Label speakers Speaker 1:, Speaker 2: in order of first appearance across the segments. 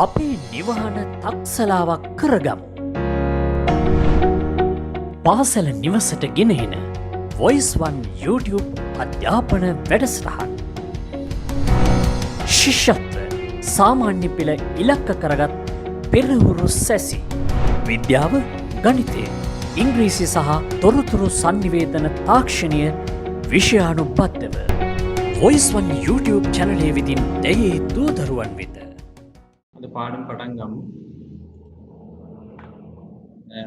Speaker 1: අපේ නිවහන තක්සලාවක් කරගමු. පාසල නිවසට ගෙනහෙන වොයිස්1 YouTube අධ්‍යාපන වැඩසටහන්. ශිෂ්‍යත්ව සාමාන්‍ය පෙළ ඉලක්ක කරගත් පෙරහුරු සැසි. විද්‍යාව, ගණිතය, ඉංග්‍රීසි සහ තොරතුරු සංනිවේදන තාක්ෂණය විෂයානුබද්ධව වොයිස්1 YouTube චැනලේ විදින් දැයේ දූදරුවන් වෙත.
Speaker 2: අද පාඩම් පටන් ගමු.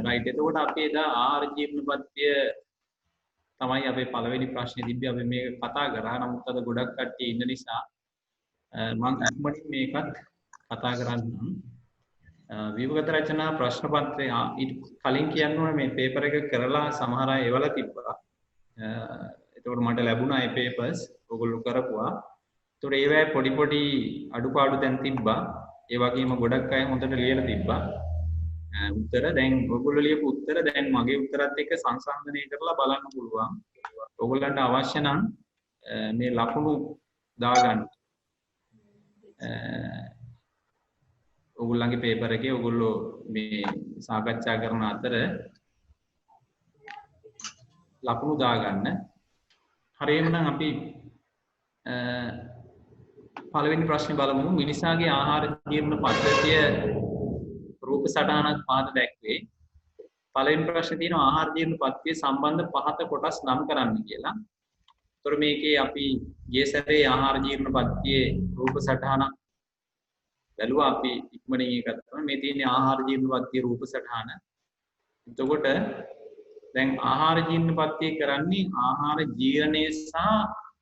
Speaker 2: රයිට්, එතකොට අපි එදා ආහාර ජීර්ණපත්‍ය තමයි අපේ පළවෙනි ප්‍රශ්නේ තිබ්බේ. අපි මේක කතා කරා. නමුත් අද ගොඩක් කට්ටිය ඉන්න නිසා මම ඉක්මනින් මේකත් කතා කරන්නම්. විභගත රචනා ප්‍රශ්න පත්‍රය ඊට කලින් කියන්න ඕනේ මේ පේපර් එක කරලා සමහර අය එවලා තිබ්බා. එතකොට මට ලැබුණා ඒ පේපර්ස්. ඔයගොල්ලෝ කරපුවා. ඒතකොට ඒවැ පොඩි පොඩි අඩුපාඩු දැන් තිබ්බා. ඒ වගේම ගොඩක් අය හොඳට ලියලා තිබ්බා. උත්තර දැන් ඔයගොල්ලෝ ලියපු උත්තර දැන් මගේ උත්තරත් එක්ක සංසන්දනය කරලා බලන්න පුළුවන්. ඔයගොල්ලන්ට අවශ්‍ය නම් මේ ලකුණු දාගන්න. ඔයගොල්ලන්ගේ පේපර් එකේ ඔයගොල්ලෝ මේ සාකච්ඡා කරන අතර ලකුණු දාගන්න. හරියම නම් අපි පළවෙනි ප්‍රශ්නේ බලමු. මිනිසාගේ ආහාර ජීර්ණ පද්ධතිය රූප සටහනක් පාද දැක්වේ. පළවෙනි ප්‍රශ්නේ තියෙනවා ආහාර ජීර්ණ පද්ධතිය සම්බන්ධ පහත කොටස් නම් කරන්න කියලා. ඒතර මේකේ අපි ගිය සැරේ ආහාර ජීර්ණ පද්ධතියේ රූප සටහනක් බැලුවා. අපි ඉක්මනින් ඒක තමයි මේ තියෙන්නේ ආහාර ජීර්ණ පද්ධතියේ රූප සටහන. එතකොට දැන් ආහාර ජීර්ණ පද්ධතිය කරන්නේ ආහාර ජීර්ණය සහ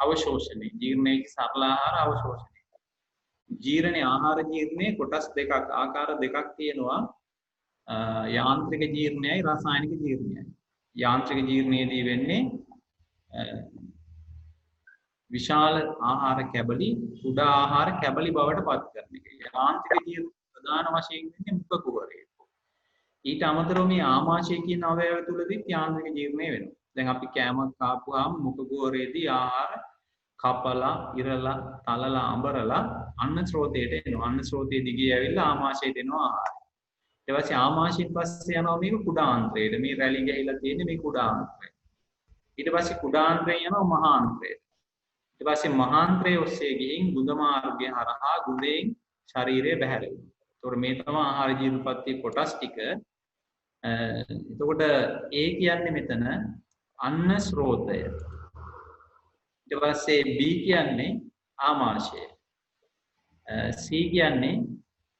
Speaker 2: අවශෝෂණය. ජීර්ණයේ සරල ආහාර, අවශෝෂණය. ජීර්ණේ ආහාර ජීර්ණයේ කොටස් දෙකක් ආකාර දෙකක් තියෙනවා. යාන්ත්‍රික ජීර්ණයයි රසායනික ජීර්ණයයි. යාන්ත්‍රික ජීර්ණයේදී වෙන්නේ විශාල ආහාර කැබලි කුඩා ආහාර කැබලි බවට පත් කරන එක. යාන්ත්‍රික ජීර්ණ ප්‍රධාන වශයෙන් වෙන්නේ මුඛ කුහරය. ඊට අමතරව මේ ආමාශය කියන අවයවය තුලදී යාන්ත්‍රික ජීර්ණය වෙනවා. දැන් අපි කෑමක් කාපුවාම මුඛ කුහරයේදී ආහාර කපලා, ඉරලා, තලලා, අඹරලා අන්න ස්රෝතයට එනවා. අන්න ස්රෝතයේ දිගේ ඇවිල්ලා ආමාශයට එනවා ආහාරය. ඊට පස්සේ ආමාශයෙන් පස්සේ යනවා මේක කුඩාන්ත්‍රයට. මේ රැලි ගහලා තියෙන්නේ මේ කුඩාන්ත්‍රය. ඊට පස්සේ කුඩාන්ත්‍රයෙන් යනවා මහාන්ත්‍රයට. ඊට පස්සේ මහාන්ත්‍රයේ ඔස්සේ ගිහින් ගුද මාර්ගය හරහා ගුදෙන් ශරීරය බැහැර වෙනවා. ඒතකොට මේ තමයි ආහාර ජීර්ණපත්‍ය කොටස් ටික. එතකොට A කියන්නේ මෙතන අන්න ස්රෝතය. ඊට පස්සේ B කියන්නේ ආමාශය. C කියන්නේ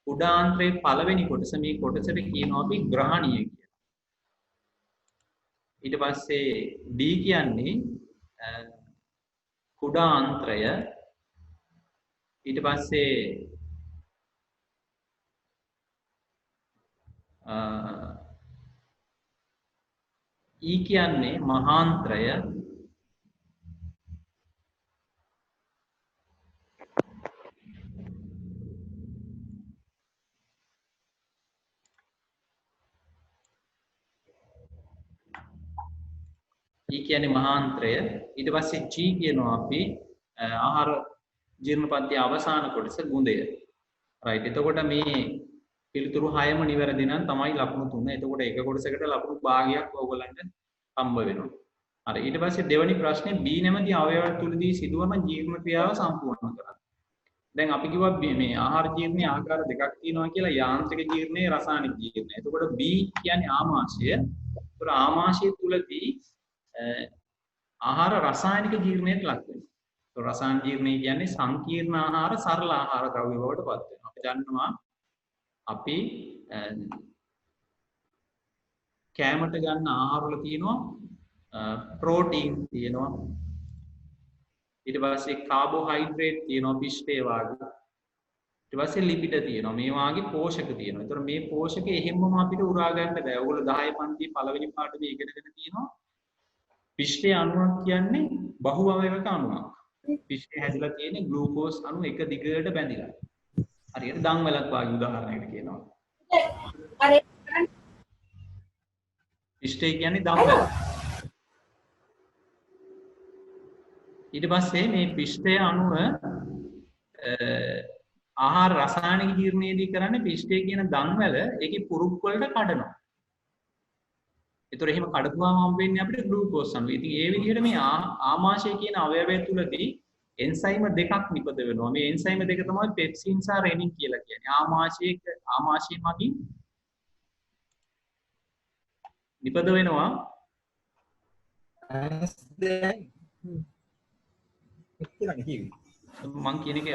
Speaker 2: කුඩාන්ත්‍රයේ පළවෙනි කොටස. මේ කොටසට කියනවා අපි ග්‍රහණීය කියලා. ඊට පස්සේ D කියන්නේ කුඩාන්ත්‍රය. ඊට පස්සේ E කියන්නේ මහාන්ත්‍රය. E කියන්නේ මහාන්ත්‍රය. ඊට පස්සේ G කියනවා අපි ආහාර ජීර්ණපත්‍ය අවසාන කොටස ගුදය. රයිට්. එතකොට මේ පිළිතුරු 6ම නිවැරදි නම් තමයි ලකුණු 3. එතකොට එක කොටසකට ලකුණු භාගයක් ඕගොල්ලන්ට හම්බ වෙනවා. හරි. ඊට පස්සේ දෙවෙනි ප්‍රශ්නේ B නැමැති අවයව තුලදී සිදුවන ජීර්ණ ක්‍රියාව සම්පූර්ණ කරන්න. දැන් අපි කිව්වා මේ ආහාර ජීර්ණයේ ආකාර දෙකක් තියෙනවා කියලා. යාන්ත්‍රික ජීර්ණය, රසායනික ජීර්ණය. එතකොට B කියන්නේ ආමාශය. ඒතර ආමාශය තුලදී ආහාර රසායනික ජීර්ණයට ලක් වෙනවා. ඒතර රසායනික ජීර්ණය කියන්නේ සංකීර්ණ ආහාර සරල ආහාර ද්‍රව්‍ය බවට පත් වෙනවා. අපි දන්නවා අපි කෑමට ගන්න ආහාර වල තියෙනවා ප්‍රෝටීන් තියෙනවා. ඊට පස්සේ කාබෝහයිඩ්‍රේට් තියෙනවා පිෂ්ඨය වාගේ. ඊට පස්සේ ලිපිඩ තියෙනවා. මේ වාගේ පෝෂක තියෙනවා. ඒතර මේ පෝෂක එහෙම්මම අපිට උරා ගන්න බෑ. ඔයගොල්ලෝ 10 පන්තියේ පළවෙනි පාඩමේ ඉගෙනගෙන තියෙනවා. පිෂ්ඨයේ අණුවක් කියන්නේ බහු අවයවක අණුවක්. පිෂ්ඨය හැදිලා තියෙන්නේ ග්ලූකෝස් අණු එක දිගට බැඳිලා. හරියට දන්වැලක් වාගේ උදාහරණයකට කියනවා. පිෂ්ඨය කියන්නේ දන්වැල. ඊට පස්සේ මේ පිෂ්ඨය අණුව ආහාර රසායනික ජීර්ණයේදී කරන්නේ පිෂ්ඨය කියන දන්වල ඒකේ පුරුක් වලට කඩනවා. ඒතර එහෙම කඩපුවාම හම්බෙන්නේ අපිට ග්ලූකෝස් අණු. ඉතින් ඒ විදිහට මේ ආමාශය කියන අවයවය තුලදී එන්සයිම දෙකක් නිපද වෙනවා. මේ එන්සයිම දෙක තමයි පෙප්සින් සහ රෙනින් කියලා කියන්නේ. ආමාශය මගින් නිපද වෙනවා. මං කියන එක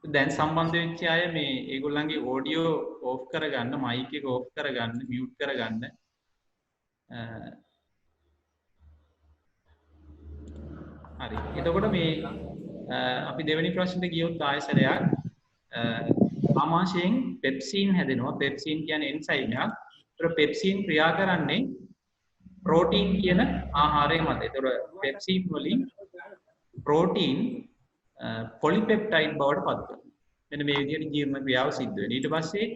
Speaker 2: දැන් සම්බන්ධ වෙච්ච අය මේ ඒගොල්ලන්ගේ ඔඩියෝ ඕෆ් කරගන්න, මයික් එක ඕෆ් කරගන්න, මියුට් කරගන්න. හරි. එතකොට මේ අපි දෙවෙනි ප්‍රශ්නෙට ගියොත් ආයසරයක් ආමාශයෙන් පෙප්සින් හැදෙනවා. පෙප්සින් කියන්නේ එන්සයිම් එකක්. ඒතර පෙප්සින් ක්‍රියා කරන්නේ ප්‍රෝටීන් කියන ආහාරය මත. ඒතර පෙප්සින් වලින් ප්‍රෝටීන් පොලිපෙප්ටයිඩ් බවට පත් කරනවා. මෙන්න මේ විදිහට ජීර්ණ ක්‍රියාව සිද්ධ වෙනවා. ඊට පස්සේ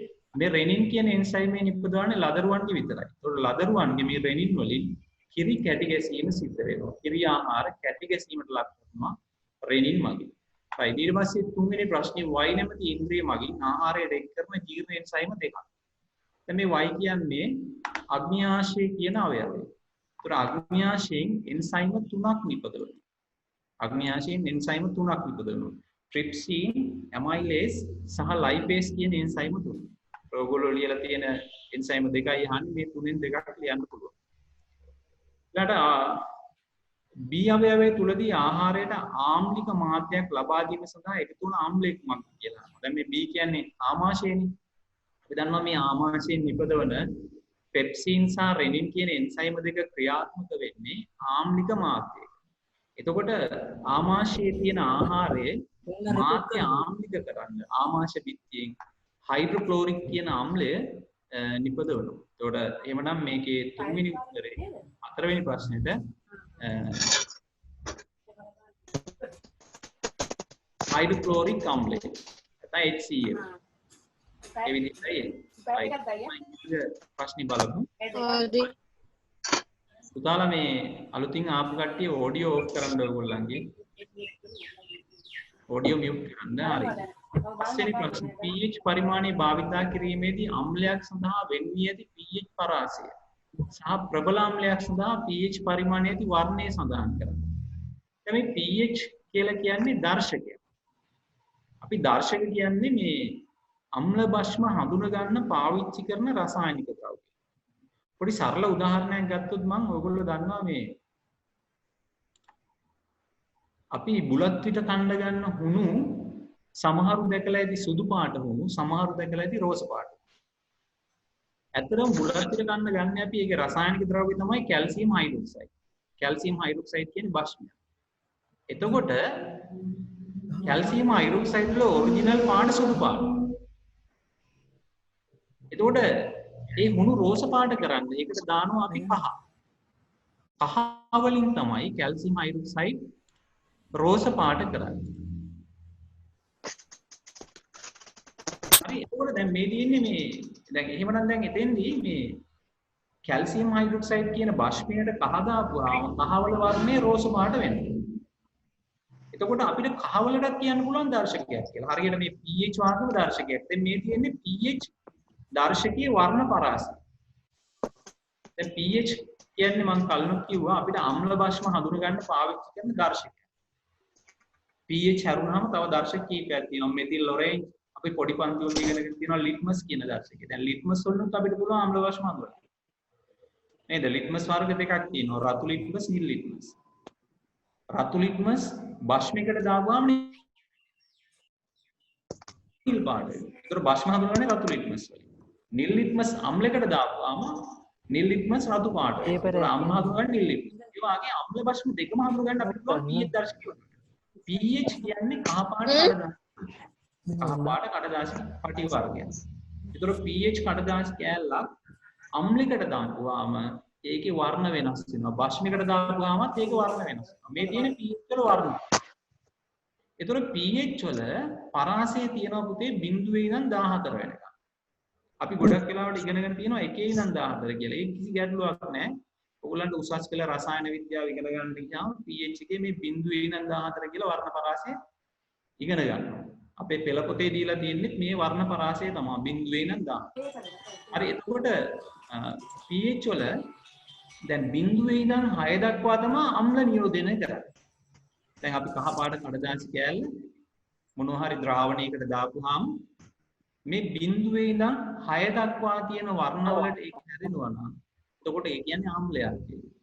Speaker 2: මේ රෙනින් කියන එන්සයිම් එක නිපදවන්නේ ලදරුවන්ගේ විතරයි. ඒතර ලදරුවන්ගේ මේ රෙනින් වලින් කිරි කැටි ගැසීම සිද්ධ වෙනවා. කිරි ආහාර කැටි ගැසීමට ලක් කරනවා රෙනින් මගින්. right. ඊට පස්සේ තුන්වෙනි ප්‍රශ්නේ Y නැමැති ඉන්ද්‍රිය මගින් ආහාරය රෙක් කරන ජීර්ණ එන්සයිම දෙකක්. දැන් මේ Y කියන්නේ අග්න්‍යාශය කියන අවයවය. ඒතර අග්න්‍යාශයෙන් එන්සයිම තුනක් නිපදවනවා. අග්න්‍යාශයෙන් එන්සයිම තුනක් නිපදවනවා. ට්‍රිප්සින්, ඇමයිලේස් සහ ලයිපේස් කියන එන්සයිම තුන. ඔයගොල්ලෝ ලියලා තියෙන එන්සයිම දෙකයි අහන්නේ, මේ තුනෙන් දෙකක් ලියන්න පුළුවන්. ඊළඟට B අවයවය තුලදී ආහාරයට ආම්ලික මාධ්‍යයක් ලබා දීම සඳහා එකතු වන ආම්ලයක් මක් කියලා. දැන් මේ B කියන්නේ ආමාශයනේ. අපි දන්නවා මේ ආමාශයෙන් නිපදවන පෙප්සින් සහ රෙනින් කියන එන්සයිම දෙක ක්‍රියාත්මක වෙන්නේ ආම්ලික මාධ්‍යයක. එතකොට ආමාශයේ තියෙන ආහාරයේ මාධ්‍ය ආම්ලික කරන්න ආමාශය පිටියෙන් හයිඩ්‍රොක්ලෝරික් කියන ආම්ලය නිපදවනවා. එතකොට එහෙමනම් මේකේ තුන්වෙනි උත්තරේ හතරවෙනි ප්‍රශ්නෙට hydrochloric ආම්ලය නැත්නම් HCl. ඒ විදිහටයි ප්‍රශ්නේ බලමු. පුතාලා මේ අලුතින් ආපු කට්ටිය ඔඩියෝ ඕෆ් කරන්න ඕගොල්ලන්ගේ. ඔඩියෝ මියුට් කරන්න. හරි. පස්වෙනි ප්‍රශ්නේ pH පරිමාණය භාවිතා කිරීමේදී අම්ලයක් සඳහා වෙන්වී ඇති pH පරාසය සහ ප්‍රබල අම්ලයක් සඳහා pH පරිමාණය ඇති වර්ණය සඳහන් කරන්න. දැන් මේ pH කියලා කියන්නේ දර්ශකයක්. අපි දර්ශක කියන්නේ මේ අම්ල භස්ම හඳුන ගන්න පාවිච්චි කරන රසායනික ද්‍රව්‍ය. පොඩි සරල උදාහරණයක් ගත්තොත් මම ඔයගොල්ලෝ දන්නවා මේ අපි බුලත් විට කන්න ගන්න හුණු සමහරු දැකලා ඇති සුදු පාට හුණු, සමහරු දැකලා ඇති රෝස පාට. ඇත්තටම බුලත් විට කන්න ගන්න අපි ඒකේ රසායනික ද්‍රව්‍ය තමයි කැල්සියම් හයිඩ්‍රොක්සයිඩ්. කැල්සියම් හයිඩ්‍රොක්සයිඩ් කියන්නේ භස්මය. එතකොට කැල්සියම් හයිඩ්‍රොක්සයිඩ් වල ඔරිජිනල් පාට සුදු පාට. එතකොට ඒ හුණු රෝස පාට කරන්න ඒකට දානවා අපි කහ. කහ වලින් තමයි කැල්සියම් හයිඩ්‍රොක්සයිඩ් රෝස පාට කරන්නේ. හරි. එතකොට දැන් මේ තියෙන්නේ මේ දැන් එහෙමනම් දැන් එතෙන්දී මේ කැල්සියම් හයිඩ්‍රොක්සයිඩ් කියන භස්මයට කහ දාපුවාම කහවල වර්ණය රෝස පාට වෙනවා. එතකොට අපිට කහවලටත් කියන්න පුළුවන් දර්ශකයක් කියලා. හරියට මේ pH වාහක දර්ශකයක්. දැන් මේ තියෙන්නේ pH දර්ශකයේ වර්ණ පරාසය. දැන් pH කියන්නේ මම කලින් කිව්වා අපිට අම්ල භස්ම හඳුන ගන්න පාවිච්චි කරන දර්ශකයක්. pH හරුනහම තව දර්ශක කීපයක් තියෙනවා. මෙතිල් ලොරේන් අපි පොඩි පන්ති වල ඉගෙන ගන්න තියෙනවා ලිට්මස් කියන දර්ශකය. දැන් ලිට්මස් වලින් අපිට පුළුවන් අම්ල භස්ම හඳුනගන්න. නේද? ලිට්මස් වර්ග දෙකක් තියෙනවා. රතු ලිට්මස්, නිල් ලිට්මස්. රතු ලිට්මස් භස්මයකට දාපුවාම නිල් පාට වෙනවා. ඒතර භස්ම හඳුනන්නේ රතු ලිට්මස් වලින්. නිල් ලිට්මස් අම්ලයකට දාපුවාම නිල් ලිට්මස් රතු පාට වෙනවා. ඒතර අම්ල හඳුනන්නේ නිල් ලිට්මස්. ඒ වගේ අම්ල භස්ම දෙකම හඳුනගන්න අපිට පුළුවන් pH දර්ශකය. pH කියන්නේ කහ පාට කඩදාසි. කහ පාට කඩදාසි පටි වර්ගයක්. ඒතර pH කඩදාසි කෑල්ලක් අම්ලයකට දාපුවාම ඒකේ වර්ණ වෙනස් වෙනවා. භස්මයකට දාපුවාමත් ඒකේ වර්ණ වෙනස් වෙනවා. මේ තියෙන pH වල වර්ණ. එතකොට pH වල පරාසය තියෙනවා පුතේ 0 ඉඳන් 14 වෙනකම්. අපි ගොඩක් වෙලාවට ඉගෙනගෙන තියෙනවා 1 ඉඳන් 14 කියලා. ඒක කිසි ගැටලුවක් නැහැ. ඔයගොල්ලන්ට උසස් පෙළ රසායන විද්‍යාව ඉගෙන ගන්න ගියාම pH එකේ මේ 0 ඉඳන් 14 කියලා වර්ණ පරාසය ඉගෙන ගන්නවා. අපේ පෙළ පොතේ දීලා තියෙන්නේ මේ වර්ණ පරාසය තමයි 0 ඉඳන් 14. හරි එතකොට pH වල දැන් 0 ඉඳන් 6 දක්වා තමයි අම්ල නියෝජනය කරන්නේ. දැන් අපි කහ පාට කඩදාසි කෑල්ල මොනවා හරි ද්‍රාවණයකට දාපුවාම මේ 0 ඉඳන් 6 දක්වා තියෙන වර්ණ වලට ඒක හැදෙනවා නම් එතකොට ඒ කියන්නේ අම්ලයක් කියලා.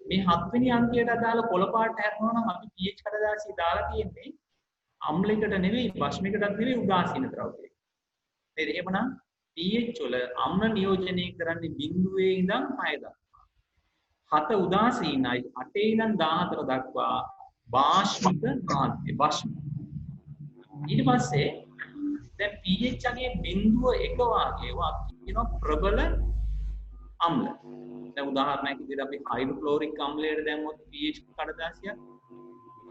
Speaker 2: මේ 7 වෙනි අංකයට අදාළ කොළ පාට හැදෙනවා නම් අපි pH කඩදාසිය දාලා තියෙන්නේ අම්ලයකට නෙවෙයි බෂ්මිකටත් නෙවෙයි උදාසීන ද්‍රව්‍යයකට. නේද? එහෙමනම් pH වල අම්ල නියෝජනය කරන්නේ 0 ඉඳන් 6 දක්වා. 7 උදාසීනයි 8 ඉඳන් 14 දක්වා බාෂ්මික මාධ්‍ය බෂ්ම. ඊට පස්සේ දැන් pH අගේ බිඳුව එක වාගේවා කියනවා ප්‍රබල අම්ල. දැන් උදාහරණයක් විදිහට අපි හයිඩ්‍රොක්ලෝරික් අම්ලයට දැම්මොත් pH කඩදාසියක්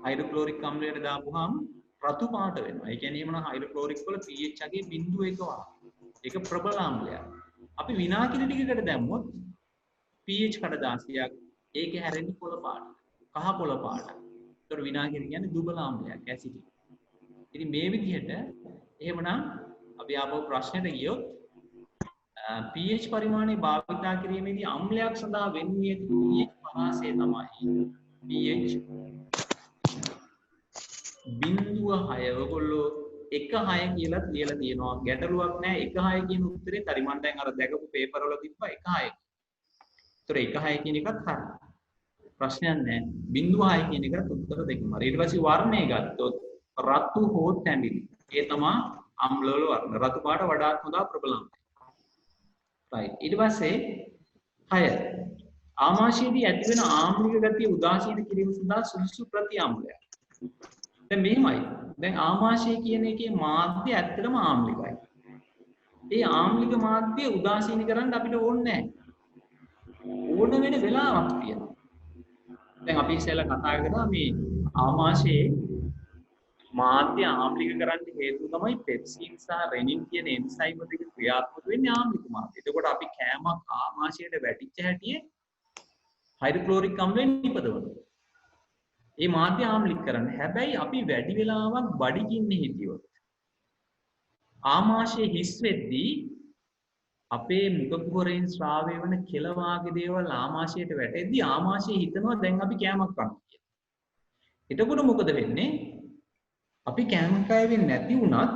Speaker 2: හයිඩ්‍රොක්ලෝරික් අම්ලයට දාපුවාම රතු පාට වෙනවා. ඒ කියන්නේ එහෙමනම් හයිඩ්‍රොක්ලෝරික් වල pH අගේ බිඳුව එක වාගේ. ඒක ප්‍රබල අම්ලයක්. අපි විනාකිරි ටිකකට දැම්මොත් pH කඩදාසියක් ඒකේ හැරෙන්නේ කොළ පාට. කහ කොළ පාට. ඒතර විනාකිරි කියන්නේ දුබල අම්ලයක් ඇසිඩ්. ඉතින් මේ විදිහට එහෙමනම් අපි ආපහු ප්‍රශ්නෙට ගියොත් pH පරිමාණය භාවිතා කිරීමේදී අම්ලයක් සඳහා වෙන්නේ pH පරාසය තමයි. pH 0.6 ඔයගොල්ලෝ 1.6 කියලා ලියලා තියෙනවා. ගැටලුවක් නැහැ 1.6 කියන උත්තරේ හරි. මම දැන් අර දැකපු පේපර් වල තිබ්බා 1.6. ඒතර 1.6 කියන එකත් හරි. ප්‍රශ්නයක් නැහැ. 0.6 කියන එකට උත්තර දෙකම හරි. ඊට පස්සේ වර්ණය ගත්තොත් රතු හෝ තැඹිලි. ඒ තමයි අම්ල වල වර්ණ. රතු පාට වඩාත් හොඳ ප්‍රබල අම්ල. right. ඊට පස්සේ 6. ආමාශයේදී ඇති වෙන ආම්ලික ගතිය උදාසීන කිරීම සඳහා සුදුසු ප්‍රතිආම්ලයක්. දැන් මෙහෙමයි. දැන් ආමාශය කියන එකේ මාධ්‍ය ඇත්තටම ආම්ලිකයි. ඒ ආම්ලික මාධ්‍ය උදාසීන කරන්න අපිට ඕනේ නැහැ. ඕන වෙන වෙලාවක් තියෙනවා. දැන් අපි ඉස්සෙල්ලා කතා කරා මේ ආමාශයේ මාධ්‍ය ආම්ලික කරන්න හේතුව තමයි පෙප්සින් සහ රෙනින් කියන එන්සයිම් දෙක ක්‍රියාත්මක වෙන්නේ ආම්ලික මාධ්‍ය. එතකොට අපි කෑමක් ආමාශයට වැටිච්ච හැටියේ හයිඩ්‍රොක්ලෝරික් අම්ලයෙන් නිපදවනවා. මේ මාධ්‍ය ආම්ලික කරන්න. හැබැයි අපි වැඩි වෙලාවක් බඩගින්නේ හිටියොත් ආමාශයේ හිස් වෙද්දී අපේ මුඛ කුහරයෙන් ශ්‍රාවය වෙන කෙල වාගේ දේවල් ආමාශයට වැටෙද්දී ආමාශය හිතනවා දැන් අපි කෑමක් කනවා කියලා. එතකොට මොකද වෙන්නේ? අපි කෑම කෑවෙන්නේ නැති වුණත්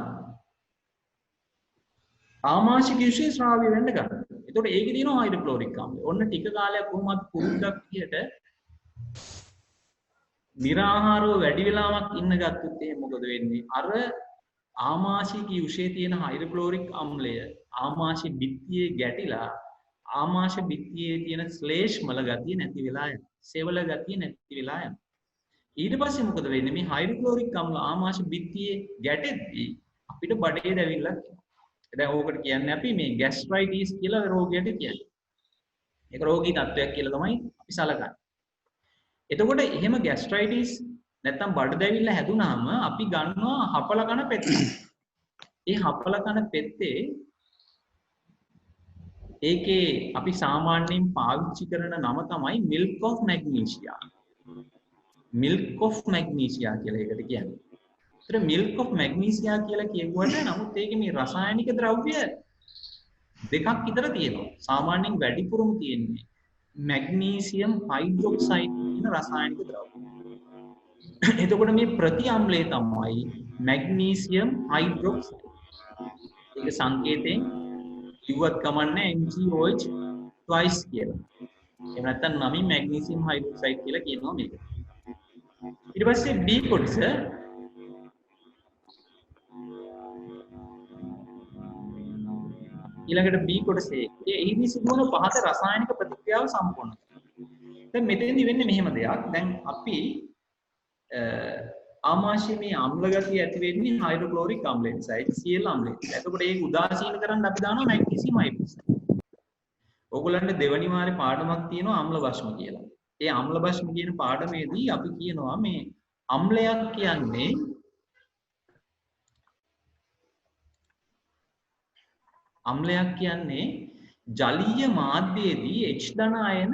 Speaker 2: ආමාශය කිව්සේ ශ්‍රාවය වෙන්න ගන්නවා. එතකොට ඒකේ තියෙනවා හයිඩ්‍රොක්ලෝරික් අම්ලය. ඔන්න ටික කාලයක් කොහොමද පුරුද්දක් විදියට निराहाරව වැඩි වෙලාවක් ඉන්න ගත්තොත් එහෙනම් මොකද වෙන්නේ? අර ආමාශයේ කිව්සේ තියෙන හයිඩ්‍රොක්ලෝරික් අම්ලය ආමාශය බිත්තියේ ගැටිලා ආමාශ බිත්තියේ තියෙන ශ්ලේෂ්මල ගතිය නැති වෙලා යනවා. සෙවල ගතිය නැති වෙලා යනවා. ඊට පස්සේ මොකද වෙන්නේ? මේ හයිඩ්‍රොක්ලෝරික් අම්ල ආමාශ බිත්තියේ ගැටෙද්දී අපිට බඩේ දැවිල්ලක් එනවා. දැන් ඕකට කියන්නේ අපි මේ ગેස්ට්‍රයිටිස් කියලා රෝගයට කියන්නේ. ඒක රෝගී තත්වයක් කියලා තමයි අපි සලකන්නේ. එතකොට එහෙම ગેස්ට්‍රයිටිස් නැත්තම් බඩ දැවිල්ල හැදුනාම අපි ගන්නවා හපල කන පෙත්ත. ඒ හපල කන පෙත්තේ ඒකේ අපි සාමාන්‍යයෙන් පාවිච්චි කරන නම තමයි milk of magnesia. milk of magnesia කියලා ඒකට කියන්නේ. ඒතර milk of magnesia කියලා කියුවට නමුත් ඒකේ මේ රසායනික ද්‍රව්‍ය දෙකක් විතර තියෙනවා. සාමාන්‍යයෙන් වැඩිපුරම තියෙන්නේ magnesium hydroxide කියන රසායනික ද්‍රව්‍ය. එතකොට මේ ප්‍රතිඅම්ලය තමයි magnesium hydroxide. ඒක සංකේතයෙන් කිව්වත් කමන්නේ MgOH twice කියලා. එහෙම නැත්නම් නමින් magnesium hydroxide කියලා කියනවා මේක. ඊට පස්සේ B කොටස ඊළඟට B කොටසේ එහිදී සිදුවන පහත රසායනික ප්‍රතික්‍රියාව සම්පූර්ණ කරනවා. දැන් මෙතෙන්දි වෙන්නේ මෙහෙම දෙයක්. දැන් අපි ආමාශයේ මේ අම්ල ගතිය ඇති වෙන්නේ හයිඩ්‍රොක්ලෝරික් අම්ලය නිසා. ඒක Cl අම්ලය. එතකොට ඒක උදාසීන කරන්න අපි දානවා මැග්නීසියම් හයිඩ්‍රොක්සයිඩ්. ඕගොල්ලන්ට දෙවනි වාරේ පාඩමක් තියෙනවා අම්ල භස්ම කියලා. ඒ අම්ල භස්ම කියන පාඩමේදී අපි කියනවා මේ අම්ලයක් කියන්නේ ජලීය මාධ්‍යයේදී H ධන අයන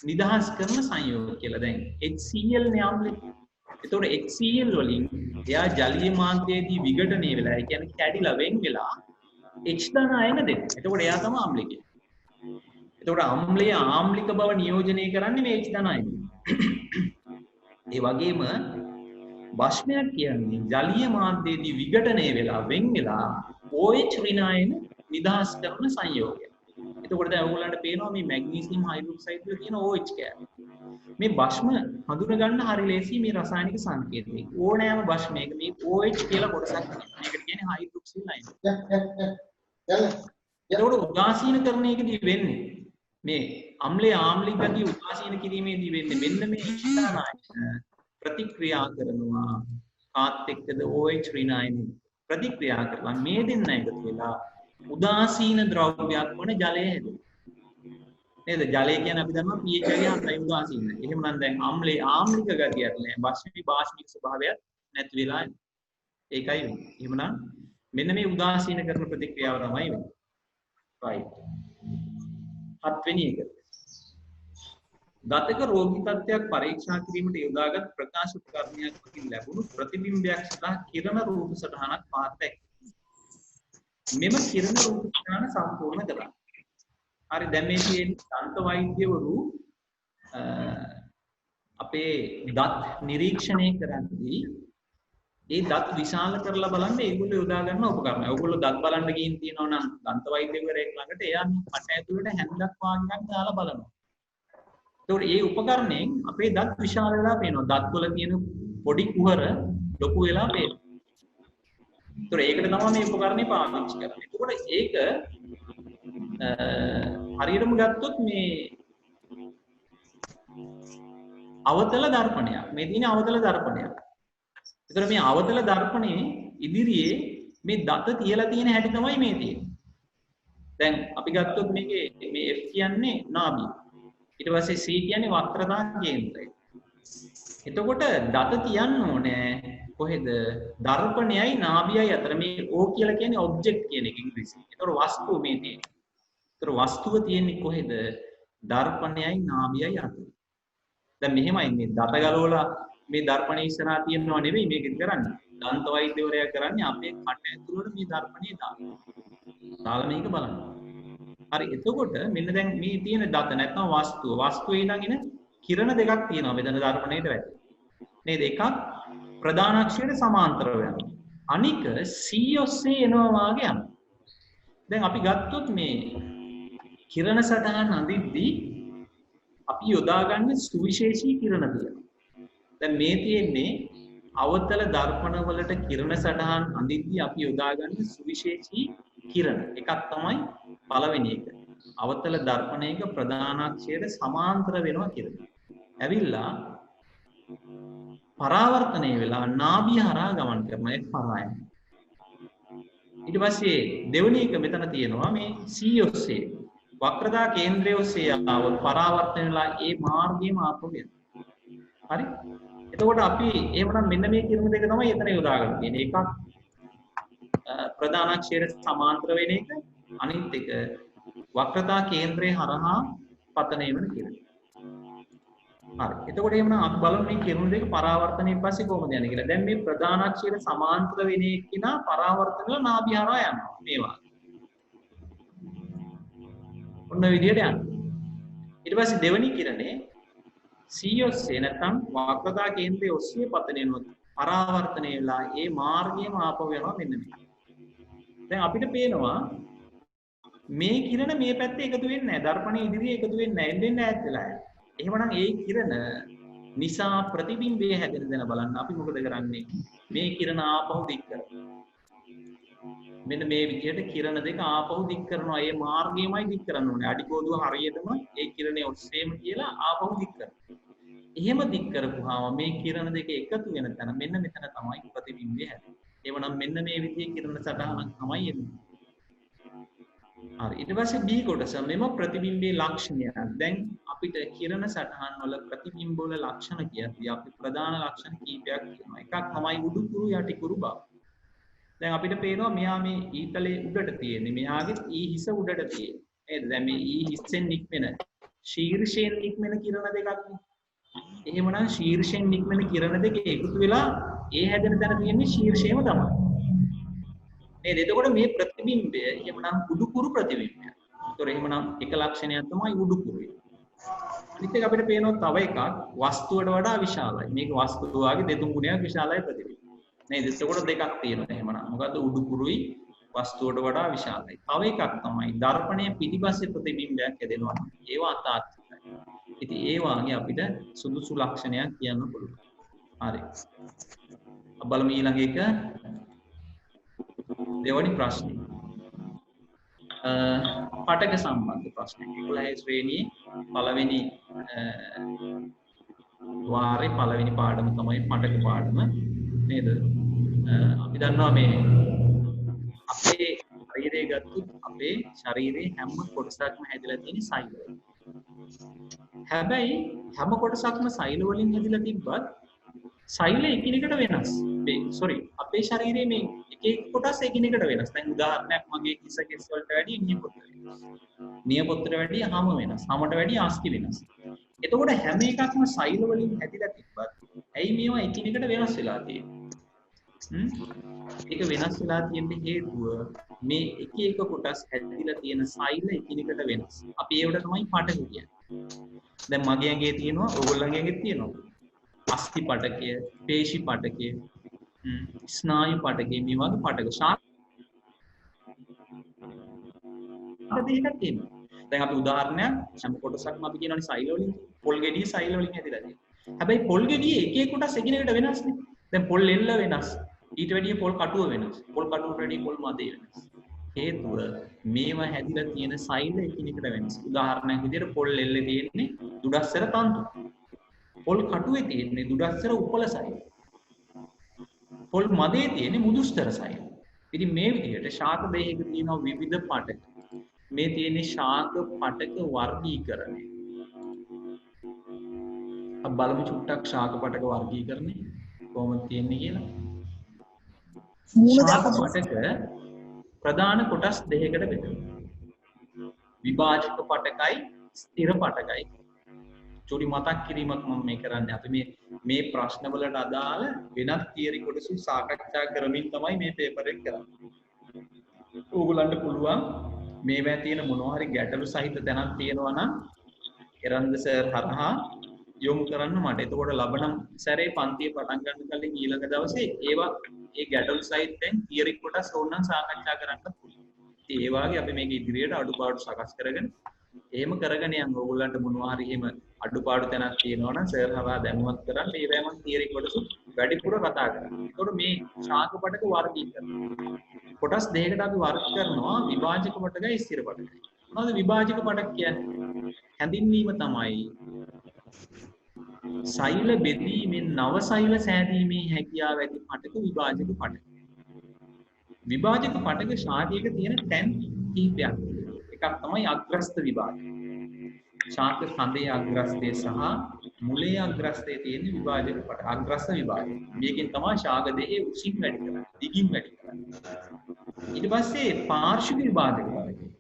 Speaker 2: නිදහස් කරන සංයෝග කියලා. දැන් HCl නේ අම්ලය. එතකොට HCl වලින් එයා ජලීය මාධ්‍යයේදී විඝටනය වෙලා, ඒ කියන්නේ කැඩිලා වෙන් වෙලා H ධන අයන දෙන්න. එතකොට එයා තමයි අම්ලය කියන්නේ. එතකොට අම්ලය ආම්ලික බව නියෝජනය කරන්නේ මේ H ධන අයන. ඒ වගේම භස්මයක් කියන්නේ ජලීය මාධ්‍යයේදී විඝටනය වෙලා වෙන් වෙලා OH ඍණ අයන නිදහස් කරන සංයෝගය. එතකොට දැන් ඔයගොල්ලන්ට පේනවා මේ මැග්නීසියම් හයිඩ්‍රොක්සයිඩ් වල තියෙන OH කැලේ. මේ භස්ම හඳුන ගන්න හරි ලේසි මේ රසායනික සංකේතය. ඕනෑම භස්මයක මේ OH කියලා කොටසක් තියෙනවා. මේකට කියන්නේ හයිඩ්‍රොක්සිල් අයන. එතකොට උදාසීනකරණයකදී වෙන්නේ මේ අම්ලයේ ආම්ලික ගතිය උදාසීන කිරීමේදී වෙන්නේ මෙන්න මේ ඉෂ්ඨානායන ප්‍රතික්‍රියා කරනවා. කාත් එක්කද OH ඍණ අයන ප්‍රතික්‍රියා කරලා මේ දෙන්න එකතු වෙලා උදාසීන ද්‍රව්‍යයක් වන ජලය හැදෙනවා. නේද? ජලය කියන්නේ අපි දන්නවා pH එක හතරයි උදාසීන. එහෙම නම් දැන් අම්ලයේ ආම්ලික ගතියක් නෑ. භස්මී භාෂ්මික ස්වභාවයක් නැති වෙලා ඒකයි වෙන්නේ. එහෙමනම් මෙන්න මේ උදාසීන කරන ප්‍රතික්‍රියාව තමයි වෙන්නේ. right. හත්වෙනි එක. ගතක රෝගී තත්ත්වයක් පරීක්ෂා කිරීමට යොදාගත් ප්‍රකාශ උපකරණයක් වලින් ලැබුණු ප්‍රතිබිම්බයක් සහ කිරණ රූප සටහනක් පාත්තක්. මෙම කිරණ රූප සටහන සම්පූර්ණ කරා. හරි දැන් මේ තියෙන්නේ දන්ත වෛද්‍යවරු අපේ දත් නිරීක්ෂණය කරද්දී ඒ දත් විශාල කරලා බලන්න ඒගොල්ලෝ යොදා ගන්න උපකරණ. ඔයගොල්ලෝ දත් බලන්න ගිහින් තියනවා නම් දන්ත වෛද්‍යවරයෙක් ළඟට එයා මේ කට ඇතුළට හැන්දක් වාගයක් දාලා බලනවා. ඒතකොට ඒ උපකරණයෙන් අපේ දත් විශාල වෙලා පේනවා. දත් වල තියෙන පොඩි කුහර ලොකු වෙලා පේනවා. ඒතකොට ඒකට තමයි මේ උපකරණය පාවිච්චි කරන්නේ. ඒතකොට ඒක හරියටම ගත්තොත් මේ අවතල දර්පණයක්. මේ තියෙන අවතල දර්පණයක්. ඒතර මේ අවතල දර්පණයේ ඉදිරියේ මේ දත තියලා තියෙන හැටි තමයි මේ තියෙන්නේ. දැන් අපි ගත්තොත් මේකේ මේ F කියන්නේ නාභිය. ඊට පස්සේ C කියන්නේ වක්‍රතා කේන්ද්‍රය. එතකොට දත තියන්න ඕනේ කොහෙද? දර්පණයයි නාභියයි අතර. මේ O කියලා කියන්නේ ඔබ්ජෙක්ට් කියන එක ඉංග්‍රීසියෙන්. ඒතර වස්තුව මේ තියෙන්නේ. ඒතර වස්තුව තියෙන්නේ කොහෙද? දර්පණයයි නාභියයි අතර. දැන් මෙහෙමයි මේ දත ගලවලා මේ දර්පණය ඉස්සරහා තියෙනවා නෙවෙයි මේක කරන්නේ. දන්ත වෛද්‍යවරයා කරන්නේ අපේ කට ඇතුළට මේ දර්පණය දානවා. දාලා මේක බලනවා. හරි එතකොට මෙන්න දැන් මේ තියෙන දත නැත්නම් වස්තුවේ ඉඳගෙන කිරණ දෙකක් තියෙනවා මෙතන දර්පණයට වැටෙන. නේද? එකක් ප්‍රධාන අක්ෂයට සමාන්තරව යනවා. අනික C ඔස්සේ එනවා වාගේ යනවා. දැන් අපි ගත්තොත් මේ කිරණ සටහන් අඳිද්දී අපි යොදාගන්නේ සුවිශේෂී කිරණ තියෙනවා. දැන් මේ තියෙන්නේ අවතල දර්පණ වලට කිරණ සටහන් අඳිද්දී අපි යොදාගන්නේ සුවිශේෂී කිරණ. එකක් තමයි පළවෙනි එක. අවතල දර්පණයක ප්‍රධාන අක්ෂයට සමාන්තර වෙනවා කිරණ. ඇවිල්ලා පරාවර්තනය වෙලා නාභිය හරහා ගමන් කරන එක පරායන. ඊට පස්සේ දෙවෙනි එක මෙතන තියෙනවා මේ C ඔස්සේ වක්‍රතා කේන්ද්‍රය ඔස්සේ ආව පරාවර්තන වෙලා ඒ මාර්ගයේම ආපහු යනවා. හරි? එතකොට අපි එහෙමනම් මෙන්න මේ කිරණ දෙක තමයි එතන යොදාගන්න තියෙන්නේ. එකක් ප්‍රධාන අක්ෂයට සමාන්තර වෙන එක, අනිත් එක වක්‍රතා කේන්ද්‍රය හරහා පතනය වෙන කිරණ. හරි. එතකොට එහෙමනම් අපි බලමු මේ කිරණ දෙක පරාවර්තනයෙන් පස්සේ කොහොමද යන්නේ කියලා. දැන් මේ ප්‍රධාන අක්ෂයට සමාන්තර වෙන එක්කිනා පරාවර්තන වෙලා නාභිය හරහා යනවා. මේවා. ඔන්න විදියට යනවා. ඊට පස්සේ දෙවෙනි කිරණේ C ඔස්සේ නැත්නම් වක්‍රතා කේන්ද්‍රයේ ඔස්සේ පතනය වෙනවා. පරාවර්තනය වෙලා ඒ මාර්ගයම ආපහු යනවා මෙන්න මේ. දැන් අපිට පේනවා මේ කිරණ මේ පැත්තේ එකතු වෙන්නේ නැහැ. දර්පණයේ ඉදිරියේ එකතු වෙන්නේ නැහැ. එන්නේ ඈත් වෙලා යනවා. එහෙමනම් ඒ කිරණ නිසා ප්‍රතිබිම්බය හැදෙන දන බලන්න අපි මොකද කරන්නේ? මේ කිරණ ආපහු දික් කරනවා. මෙන්න මේ විදිහට කිරණ දෙක ආපහු දික් කරනවා. ඒ මාර්ගයමයි දික් කරන්න ඕනේ. අඩිගෝදුව හරියටම ඒ කිරණේ ඔස්සේම කියලා ආපහු දික් කරනවා. එහෙම දික් කරපුවාම මේ කිරණ දෙක එකතු වෙන තැන මෙන්න මෙතන තමයි ප්‍රතිබිම්බය හැදෙන්නේ. එවනම් මෙන්න මේ විදිහේ කිරණ සටහනක් තමයි එන්නේ. හරි. ඊට පස්සේ B කොටස මෙම ප්‍රතිබිම්බයේ ලක්ෂණය. දැන් අපිට කිරණ සටහන් වල ප්‍රතිබිම්බ වල ලක්ෂණ කියද්දී අපි ප්‍රධාන ලක්ෂණ කීපයක් කියනවා. එකක් තමයි උඩුකුරු යටිකුරු බව. දැන් අපිට පේනවා මෙයා මේ ඊතලේ උඩට තියෙන්නේ. මෙයාගේ ඊ හිස උඩට තියෙන්නේ. නේද? දැන් මේ ඊ හිසෙන් නික්මෙන ශීර්ෂයෙන් නික්මෙන කිරණ දෙකක් නේ. එහෙමනම් ශීර්ෂයෙන් නික්මෙන කිරණ දෙක එකතු වෙලා ඒ හැදෙන තැන තියෙන්නේ ශීර්ෂයම තමයි. නේද? එතකොට මේ ප්‍රතිබිම්බය එහෙමනම් උඩුකුරු ප්‍රතිබිම්බය. ඒතොර එහෙමනම් එක ලක්ෂණයක් තමයි උඩුකුරුයි. අනිත් එක අපිට පේනවා තව එකක් වස්තුවට වඩා විශාලයි. මේක වස්තුවාගේ දෙතුන් ගුණයක් විශාලයි ප්‍රතිබිම්බය. නේද? එතකොට දෙකක් තියෙනවා එහෙමනම්. මොකද්ද උඩුකුරුයි වස්තුවට වඩා විශාලයි. තව එකක් තමයි දර්පණයේ පිටිපස්සේ ප්‍රතිබිම්බයක් හැදෙනවා. ඒවා අතාර්ථකයි. ඉතින් ඒ වාගේ අපිට සුදුසු ලක්ෂණයක් කියන්න පුළුවන්. හරි. බලමු ඊළඟ එක දෙවනි ප්‍රශ්නේ. පටක සම්බන්ධ ප්‍රශ්නයක්. 11 ශ්‍රේණියේ පළවෙනි වාරේ පළවෙනි පාඩම තමයි පටක පාඩම නේද? අපි දන්නවා මේ අපේ ශරීරය ගත්තොත් අපේ ශරීරයේ හැම කොටසක්ම හැදිලා තියෙන සෛල වලින්. හැබැයි හැම කොටසක්ම සෛල වලින් හැදිලා තිබ්බත් සෛල එකිනෙකට වෙනස්. අපේ ශරීරයේ මේ එක එක කොටස් එකිනෙකට වෙනස්. දැන් උදාහරණයක් මගේ කිස කෙස් වලට වැඩිය නියපොත්ත වෙනස්. නියපොත්තට වැඩිය හම වෙනස්. හමට වැඩිය අස්කි වෙනස්. එතකොට හැම එකක්ම සෛල වලින් හැදිලා තිබ්බත් ඇයි මේවා එකිනෙකට වෙනස් වෙලා තියෙන්නේ? ඒක වෙනස් වෙලා තියෙන හේතුව මේ එක එක කොටස් හැදිලා තියෙන සෛල එකිනෙකට වෙනස්. අපි ඒවට තමයි පටක කියන්නේ. දැන් මගේ ඇඟේ තියෙනවා, ඔයගොල්ලන්ගේ ඇඟේ තියෙනවා. අස්ථි පටකය, පේශි පටකය, ස්නායු පටකය, මේ වගේ පටක ශාක දෙකක් තියෙනවා. දැන් අපි උදාහරණයක් හැම කොටසක්ම අපි කියනවානේ සෛල වලින්. පොල් ගෙඩිය සෛල වලින් හැදිලා තියෙනවා. හැබැයි පොල් ගෙඩිය එක එක කොටස් එකිනෙකට වෙනස්නේ. දැන් පොල් එල්ල වෙනස්. ඊට වැඩිය පොල් කටුව වෙනස්. පොල් කටුවට වැඩිය පොල් මදේ වෙනස්. හේතුව මේවා හැදිලා තියෙන සෛල එකිනෙකට වෙනස්. උදාහරණයක් විදිහට පොල් එල්ලේ තියෙන්නේ දුඩස්සර තන්තු. පොල් කටුවේ තියෙන්නේ දුඩස්සර උපල සෛල. පොල් මදේ තියෙන්නේ මුදුස්තර සෛල. ඉතින් මේ විදිහට ශාක දෙකක තියෙන විවිධ පටක. මේ තියෙන්නේ ශාක පටක වර්ගීකරණය. අපි බලමු චුට්ටක් ශාක පටක වර්ගීකරණය කොහොමද තියෙන්නේ කියලා. ශාක පටක ප්‍රධාන කොටස් දෙකකට බෙදෙනවා. විභාජක පටකයි ස්ථිර පටකයි. චුටි මතක් කිරීමක් මම මේ කරන්නේ. අපි මේ ප්‍රශ්න වලට අදාළ වෙනත් තියරි කොටසු සාකච්ඡා කරමින් තමයි මේ පේපර් එක කරන්නේ. ඕගොල්ලන්ට පුළුවන් මේවා තියෙන මොනවා හරි ගැටලු සහිත තැනක් තියෙනවා නම් එරන්ද සර් හරහා යොමු කරන්න මට. එතකොට ලබන සැරේ පන්තිය පටන් ගන්න කලින් ඊළඟ දවසේ ඒවා ඒ ගැටලු සහිතෙන් තියරි කොටස් ඕනනම් සාකච්ඡා කරන්න පුළුවන්. ඉතින් ඒ වගේ අපි මේක ඉදිරියට අඩුපාඩු සකස් කරගෙන එහෙම කරගෙන යන්න. ඕගොල්ලන්ට මොනවා හරි එහෙම අඩුපාඩු තැනක් තියෙනවා නම් සර් හරහා දැනුවත් කරන්න. ඒවැ මම තියරි කොටස වැඩිපුර කතා කරනවා. ඒතකොට මේ ශාක පටක වර්ගීකරණ කොටස් දෙකකට අපි වර්ග කරනවා. විභාජක පටකයි ස්ථිර පටකයි. මොනවද විභාජක පටක කියන්නේ? හැඳින්වීම තමයි සෛල බෙදීමෙන් නව සෛල සෑදීමේ හැකියාව ඇති පටක විභාජක පටක. විභාජක පටක ශාකයක තියෙන තැන් කිහිපයක්. එකක් තමයි අග්‍රස්ත විභාජක. ශාක කඳේ අග්‍රස්තය සහ මුලේ අග්‍රස්තය තියෙන විභාජක පටක. අග්‍රස්ත විභාජක. මේකෙන් තමයි ශාක දෙහි උසින් වැඩි කරන්නේ, දිගින් වැඩි කරන්නේ. ඊට පස්සේ පාර්ශ්ව විභාජක පටක.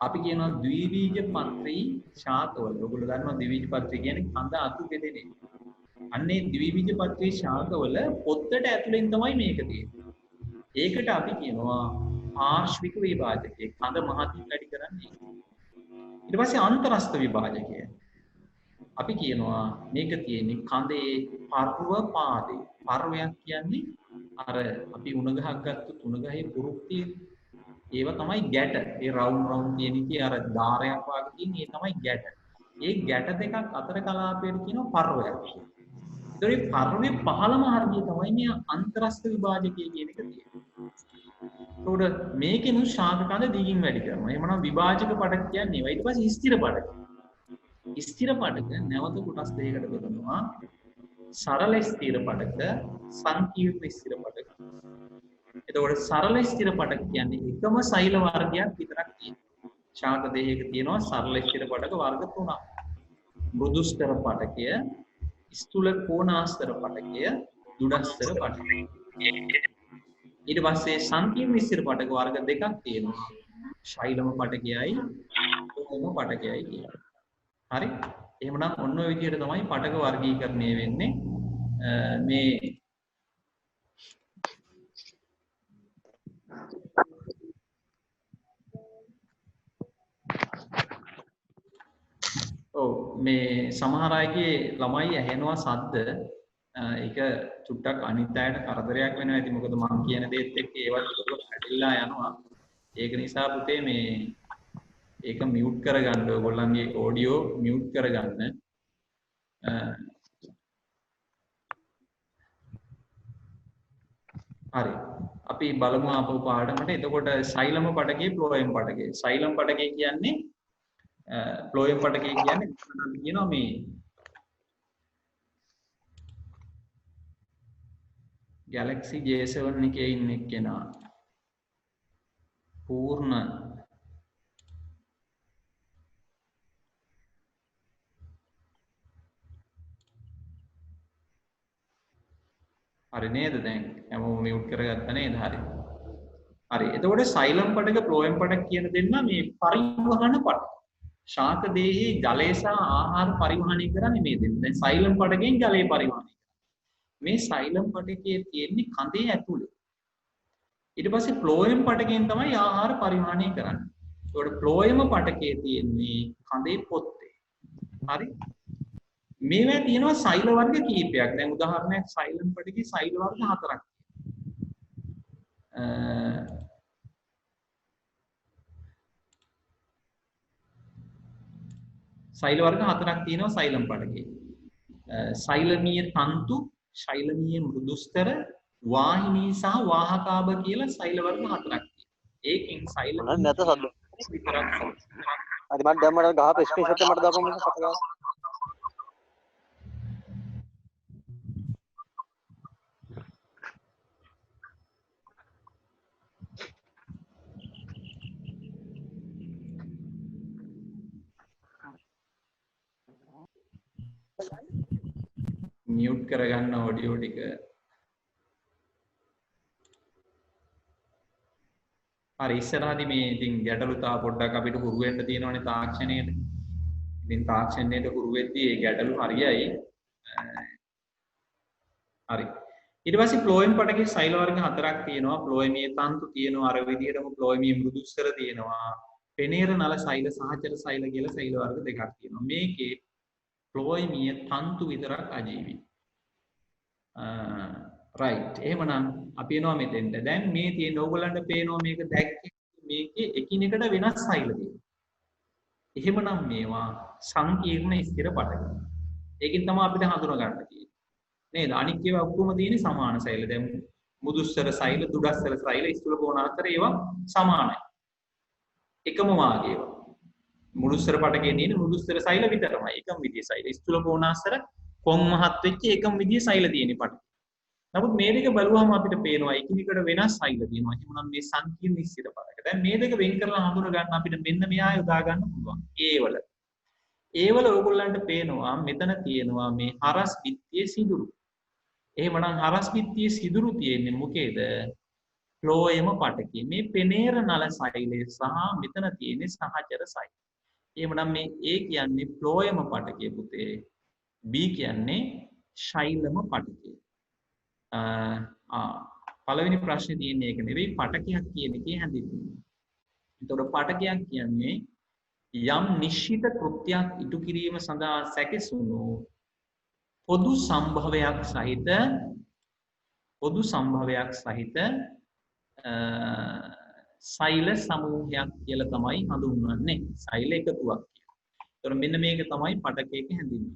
Speaker 2: අපි කියනවා ද්විබීජ පත්‍රී ශාකවල. ඔයගොල්ලෝ දන්නවා ද්විබීජ පත්‍රී කියන්නේ කඳ අතු බෙදෙන එක. අන්නේ ද්විබීජ පත්‍රී ශාකවල පොත්තට ඇතුලෙන් තමයි මේක තියෙන්නේ. ඒකට අපි කියනවා පාර්ශ්වික විභාජකය. කඳ මහතින් වැඩි කරන්නේ. ඊට පස්සේ අන්තරස්ත විභාජකය. අපි කියනවා මේක තියෙන්නේ කඳේ පර්ව පාදේ. පර්වයක් කියන්නේ අර අපි උණ ගහක් ගත්තොත් උණ ගහේ පුරුක් තියෙන්නේ. ඒව තමයි ගැට. ඒ රවුන්ඩ් තියෙන ඉතින් අර ධාරයක් වගේ තියෙන ඒ තමයි ගැට. ඒ ගැට දෙකක් අතර කලාපයට කියනවා පර්වයක් කියලා. ඒතකොට මේ පර්වයේ පහළම හරිය තමයි මේ අන්තරස්ත විභාජකය කියන එක තියෙන්නේ. ඒතකොට මේකෙනු ශාක කඳ දිගින් වැඩි කරනවා. එහෙමනම් විභාජක පටක කියන්නේ ඒවා. ඊට පස්සේ ස්ථිර පටක. ස්ථිර පටක නැවත කොටස් දෙකකට බෙදනවා. සරල ස්ථිර පටක, සංකීර්ණ ස්ථිර පටක. එතකොට සරල ස්ථිර පටක කියන්නේ එකම සෛල වර්ගයක් විතරක් තියෙනවා. ශාක දේහයක තියෙනවා සරල ස්ථිර පටක වර්ග 3ක්. මෘදුස්තර පටකය, ස්ථූල කෝණාස්තර පටකය, දුඩස්තර පටකය. ඊට පස්සේ සංකීර්ණ ස්ථිර පටක වර්ග දෙකක් තියෙනවා. ශෛලම පටකයයි කොම පටකයයි කියලා. හරි? එහෙමනම් ඔන්න ඔය විදිහට තමයි පටක වර්ගීකරණය වෙන්නේ. මේ මේ සමහර අයගේ ළමයි ඇහෙනවා සද්ද. ඒක චුට්ටක් අනිත් අයට කරදරයක් වෙනවා ඇති. මොකද මම කියන දේත් එක්ක ඒවත් පැටලිලා යනවා. ඒක නිසා පුතේ මේ ඒක මියුට් කරගන්න, ඔයගොල්ලන්ගේ ඔඩියෝ මියුට් කරගන්න. හරි. අපි බලමු ආපහු පාඩමට. එතකොට සෛලම පටකේ ෆ්ලෝයම් පටකේ. සෛලම් පටකේ කියන්නේ ෆ්ලෝයම් පටකේ කියන්නේ කියනවා මේ Galaxy J7 එකේ ඉන්න එක්කෙනා පූර්ණ හරි නේද? දැන් හැමෝම මියුට් කරගත්තා නේද? හරි. හරි. එතකොට සෛලම් පටක ෆ්ලෝයම් පටක කියන දෙන්න මේ පරිවහන පටක. ශාක දේහයේ ජලය සහ ආහාර පරිවහනය කරන්නේ මේ දෙන්න. දැන් සෛලම් පටකෙන් ජලය පරිවහනය. මේ සෛලම් පටකයේ තියෙන්නේ කඳේ ඇතුලේ. ඊට පස්සේ ෆ්ලෝයම් පටකයෙන් තමයි ආහාර පරිවහනය කරන්නේ. ඒකට ෆ්ලෝයම් පටකයේ තියෙන්නේ කඳේ පොත්තේ. හරි? මේවා තියෙනවා සෛල වර්ග කීපයක්. දැන් උදාහරණයක් සෛලම් පටකයේ සෛල වර්ග 4ක්. සෛල වර්ග 4ක් තියෙනවා සෛලම් පටකයේ. සෛලමීය තන්තු, ශෛලමීය මෘදුස්තර, වාහිනී සහ වාහකාභ කියලා සෛල වර්ග 4ක් තියෙනවා. ඒකෙන් සෛල
Speaker 3: නැත සද්ද.
Speaker 2: විතරක්.
Speaker 3: හරි මම දැන් මට ගහපු ස්ක්‍රීන්ෂොට් එක මට දාපන් මේක පටගාව.
Speaker 2: මියුට් කරගන්න ඔඩියෝ ටික. හරි ඉස්සරහදී මේ ඉතින් ගැටලු තා පොඩ්ඩක් අපිට හුරු වෙන්න තියෙනවනේ තාක්ෂණයට. ඉතින් තාක්ෂණයට හුරු වෙද්දී ඒ ගැටලු හරියයි. හරි. ඊට පස්සේ ෆ්ලෝයම් පටකේ සෛල වර්ග 4ක් තියෙනවා. ෆ්ලෝයමීය තන්තු තියෙනවා. අර විදිහටම ෆ්ලෝයමීය මෘදුස්තර තියෙනවා. පෙනේර නල සෛල සහචර සෛල කියලා සෛල වර්ග දෙකක් තියෙනවා. මේකේ ෆ්ලෝයමීය තන්තු විතරක් අජීවී. රයිට්. එහෙමනම් අපි එනවා මෙතෙන්ට. දැන් මේ තියෙන ඕගොල්ලන්ට පේනවා මේක දැක්කේ මේකේ එකිනෙකට වෙනස් සෛල තියෙනවා. එහෙමනම් මේවා සංකීර්ණ ස්ථිර පටක. ඒකෙන් තමයි අපිට හඳුනා ගන්න තියෙන්නේ. නේද? අනික් ඒවා ඔක්කොම තියෙන්නේ සමාන සෛල. දැන් මුදුස්තර සෛල, දුඩස්තර සෛල, ස්ථූල කෝණාස්තර ඒවා සමානයි. එකම වාගේ ඒවා. මුදුස්තර පටකේ තියෙන මුදුස්තර සෛල විතරමයි. එකම විදිහේ සෛල. ස්ථූල කෝණාස්තර කොම් මහත් වෙච්ච එකම විදිහේ සෛල තියෙන පටක. නමුත් මේ දෙක බලුවහම අපිට පේනවා එකිනෙකට වෙනස් සෛල තියෙනවා. එහෙනම් මේ සංකීර්ණ ස්ථිර පටක. දැන් මේ දෙක වෙන් කරලා හඳුනා ගන්න අපිට මෙන්න මෙහා යොදා ගන්න පුළුවන්. ඒවල ඔයගොල්ලන්ට පේනවා මෙතන තියෙනවා මේ හරස් බිත්තියේ සිදුරු. එහෙමනම් හරස් බිත්තියේ සිදුරු තියෙන්නේ මොකේද? ෆ්ලෝයම පටකේ. මේ පෙනේර නල සෛලය සහ මෙතන තියෙන්නේ සහචර සෛල. එහෙමනම් මේ A කියන්නේ ෆ්ලෝයම පටකේ පුතේ. B කියන්නේ ශෛලම පටකේ. පළවෙනි ප්‍රශ්නේ තියෙන්නේ ඒක නෙවෙයි පටකයක් කියන එකේ හැඳින්වීම. එතකොට පටකයක් කියන්නේ යම් නිශ්චිත කෘත්‍යයක් ඉටු කිරීම සඳහා සැකසුණු පොදු සම්භවයක් සහිත සෛල සමූහයක් කියලා තමයි හඳුන්වන්නේ. සෛල එකතුවක් කියලා. එතකොට මෙන්න මේක තමයි පටකයක හැඳින්වීම.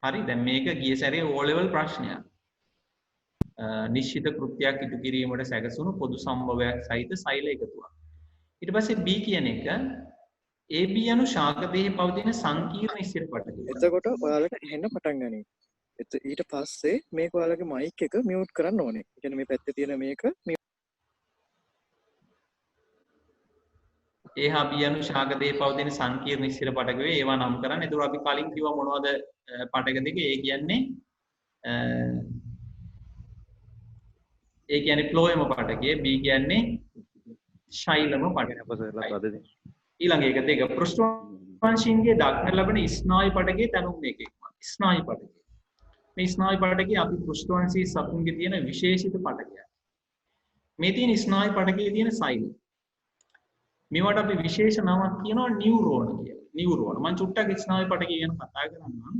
Speaker 2: හරි දැන් මේක ගිය සැරේ O level ප්‍රශ්නයක්. නිශ්චිත කෘත්‍යයක් ඉටු කිරීමට සැකසුණු පොදු සම්භවයක් සහිත සෛල එකතුවක්. ඊට පස්සේ B කියන එක AB යනු ශාක දේහයේ පවතින සංකීර්ණ ස්ථිර පටකය.
Speaker 3: එතකොට ඔයාලට එහෙන්න පටන් ගනී. ඊට පස්සේ මේක ඔයාලගේ මයික් එක මියුට් කරන්න ඕනේ. ඒ කියන්නේ මේ පැත්තේ තියෙන මේක
Speaker 2: ඒහා බියනු ශාකදේ පවතින සංකීර්ණ ස්ථිර පටක වේ. ඒවා නම් කරන්නේ. ඒතර අපි කලින් කිව්වා මොනවද පටක දෙක? ඒ කියන්නේ ෆ්ලෝයම පටකය. B කියන්නේ ශෛලම පටකය. ඊළඟ එක දෙක පෘෂ්ඨවංශීන්ගේ දක්නට ලැබෙන ස්නායු පටකයේ තනුම් මේකේ. ස්නායු පටකය. මේ ස්නායු පටකයේ අපි පෘෂ්ඨවංශී සතුන්ගේ තියෙන විශේෂිත පටකයක්. මේ තියෙන ස්නායු පටකයේ තියෙන සෛල. මේවට අපි විශේෂ නමක් කියනවා නියුරෝන කියලා. නියුරෝන. මම චුට්ටක් ස්නායු පටකය ගැන කතා කරන්නම්.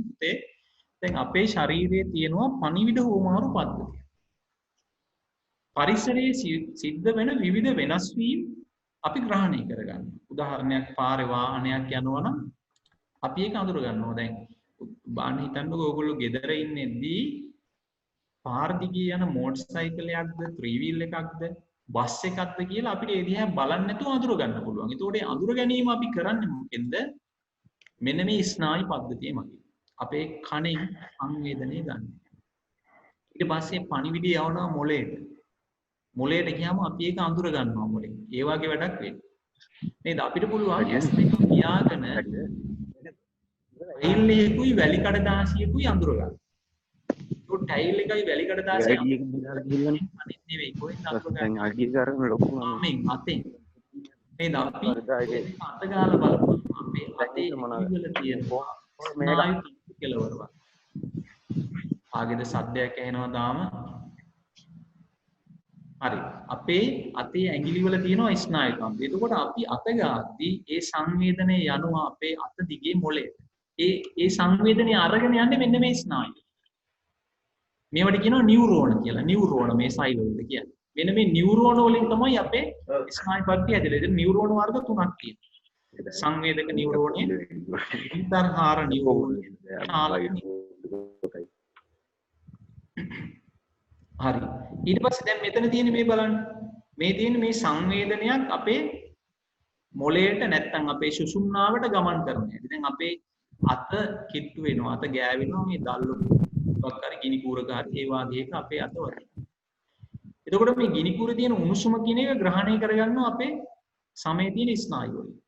Speaker 2: දැන් අපේ ශරීරයේ තියෙනවා පණිවිඩ හුවමාරු පද්ධතිය. පරිසරයේ සිද්ධ වෙන විවිධ වෙනස් වීම් අපි ග්‍රහණය කරගන්න. උදාහරණයක් පාරේ වාහනයක් යනවා නම් අපි ඒක අඳුර ගන්නවා. දැන් බාන්න හිතන්නකෝ ඕගොල්ලෝ ගෙදර ඉන්නේදී පාර දිගේ යන මෝටර් සයිකලයක්ද, ත්‍රී වීල් එකක්ද, බස් එකක්ද කියලා අපිට ඒ දිහා බලන්න නැතුව අඳුර ගන්න පුළුවන්. ඒතකොට ඒ අඳුර ගැනීම අපි කරන්නේ මොකෙන්ද? මෙන්න මේ ස්නායු පද්ධතිය මගින්. අපේ කණෙන් සංවේදනය ගන්න. ඊට පස්සේ පණිවිඩය යවනවා මොළයට. මොළයට ගියාම අපි ඒක අඳුර ගන්නවා මොළෙන්. ඒ වගේ වැඩක් වෙන්නේ. නේද? අපිට පුළුවන් S දෙක පියාගෙන ටයිල් එකකුයි වැලි කඩදාසියකුයි අඳුර ගන්න. ඒක ටයිල් එකයි වැලි කඩදාසිය අනිත් නෙවෙයි කොහෙන්ද අඳුර ගන්න? අගිය කරන ලොකු මමෙන් අතෙන්. නේද? අපි අත ගාලා බලපුවම අපේ අතේ ඉවල තියෙන ස්නායු කෙලවරවල්. ආගෙද සද්දයක් ඇහෙනවා දාම හරි අපේ අතේ ඇඟිලි වල තියෙනවා ස්නායු කම්ප. එතකොට අපි අත ගාද්දී ඒ සංවේදනය යනවා අපේ අත දිගේ මොළයට. ඒ සංවේදනය අරගෙන යන්නේ මෙන්න මේ ස්නායු. මේවට කියනවා නියුරෝන කියලා. නියුරෝන මේ සෛල වලට කියන්නේ. මෙන්න මේ නියුරෝන වලින් තමයි අපේ ස්නායු පද්ධතිය හැදෙන්නේ. ඉතින් නියුරෝන වර්ග තුනක් තියෙනවා. සංවේදක නියුරෝනය, ඉන්ටර්හාර නියුරෝනය, ශාලක නියුරෝනය. හරි. ඊට පස්සේ දැන් මෙතන තියෙන මේ බලන්න. මේ තියෙන මේ සංවේදනයක් අපේ මොළයට නැත්තම් අපේ සුසුම්නාවට ගමන් කරනවා. දැන් අපේ අත කිට්ටු වෙනවා, අත ගෑවෙනවා මේ දල්ලු මොකක් හරි ගිනි කූරක හරි ඒ වගේ එක අපේ අත වදිනවා. එතකොට මේ ගිනි කූරේ තියෙන උණුසුම කියන එක ග්‍රහණය කරගන්නවා අපේ සමේ තියෙන ස්නායු වලින්.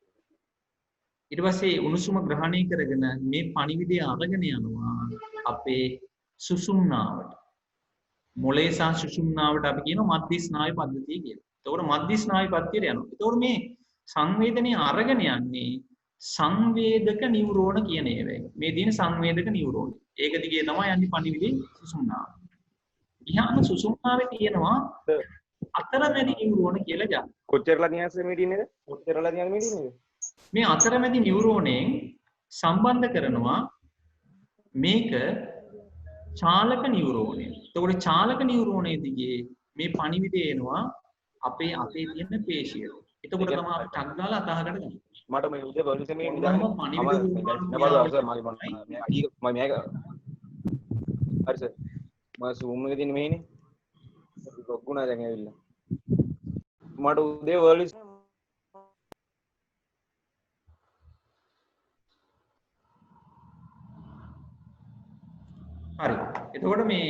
Speaker 2: ඊට පස්සේ උණුසුම ග්‍රහණය කරගෙන මේ පණිවිඩය අරගෙන යනවා අපේ සුසුම්නාවට. මොළේ සහ සුසුම්නාවට අපි කියනවා මධ්‍ය ස්නායු පද්ධතිය කියලා. එතකොට මධ්‍ය ස්නායු පද්ධතියට යනවා. එතකොට මේ සංවේදනය අරගෙන යන්නේ සංවේදක නියුරෝන කියන ඒවා. මේ දින සංවේදක නියුරෝන. ඒක දිගේ තමයි යන්නේ පණිවිඩේ සුසුම්නාව. ඊහාම සුසුම්නාවේ තියෙනවා අතරමැදි නියුරෝන කියලා ගන්න.
Speaker 4: කොච්චරලා තියන්නේ මේ දිනේද? කොච්චරලා තියන්නේ මේ දිනේද?
Speaker 2: මේ අතරමැදි නියුරෝනෙන් සම්බන්ධ කරනවා මේක චාලක නියුරෝනය. එතකොට චාලක නියුරෝනයේ දිගේ මේ පණිවිඩය එනවා අපේ අතේ තියෙන පේශියට. එතකොට තමයි අපි ටක් ගාලා අතහකට ගන්නේ.
Speaker 4: මට මේ උදේ වලින් මේ ඉඳන්
Speaker 2: පණිවිඩය
Speaker 4: මම මේක හරි සර් මම zoom එකේ තියෙන මෙහෙනේ ලොකුණා දැන් ඇවිල්ලා මට උදේ වලින්
Speaker 2: හරි. එතකොට මේ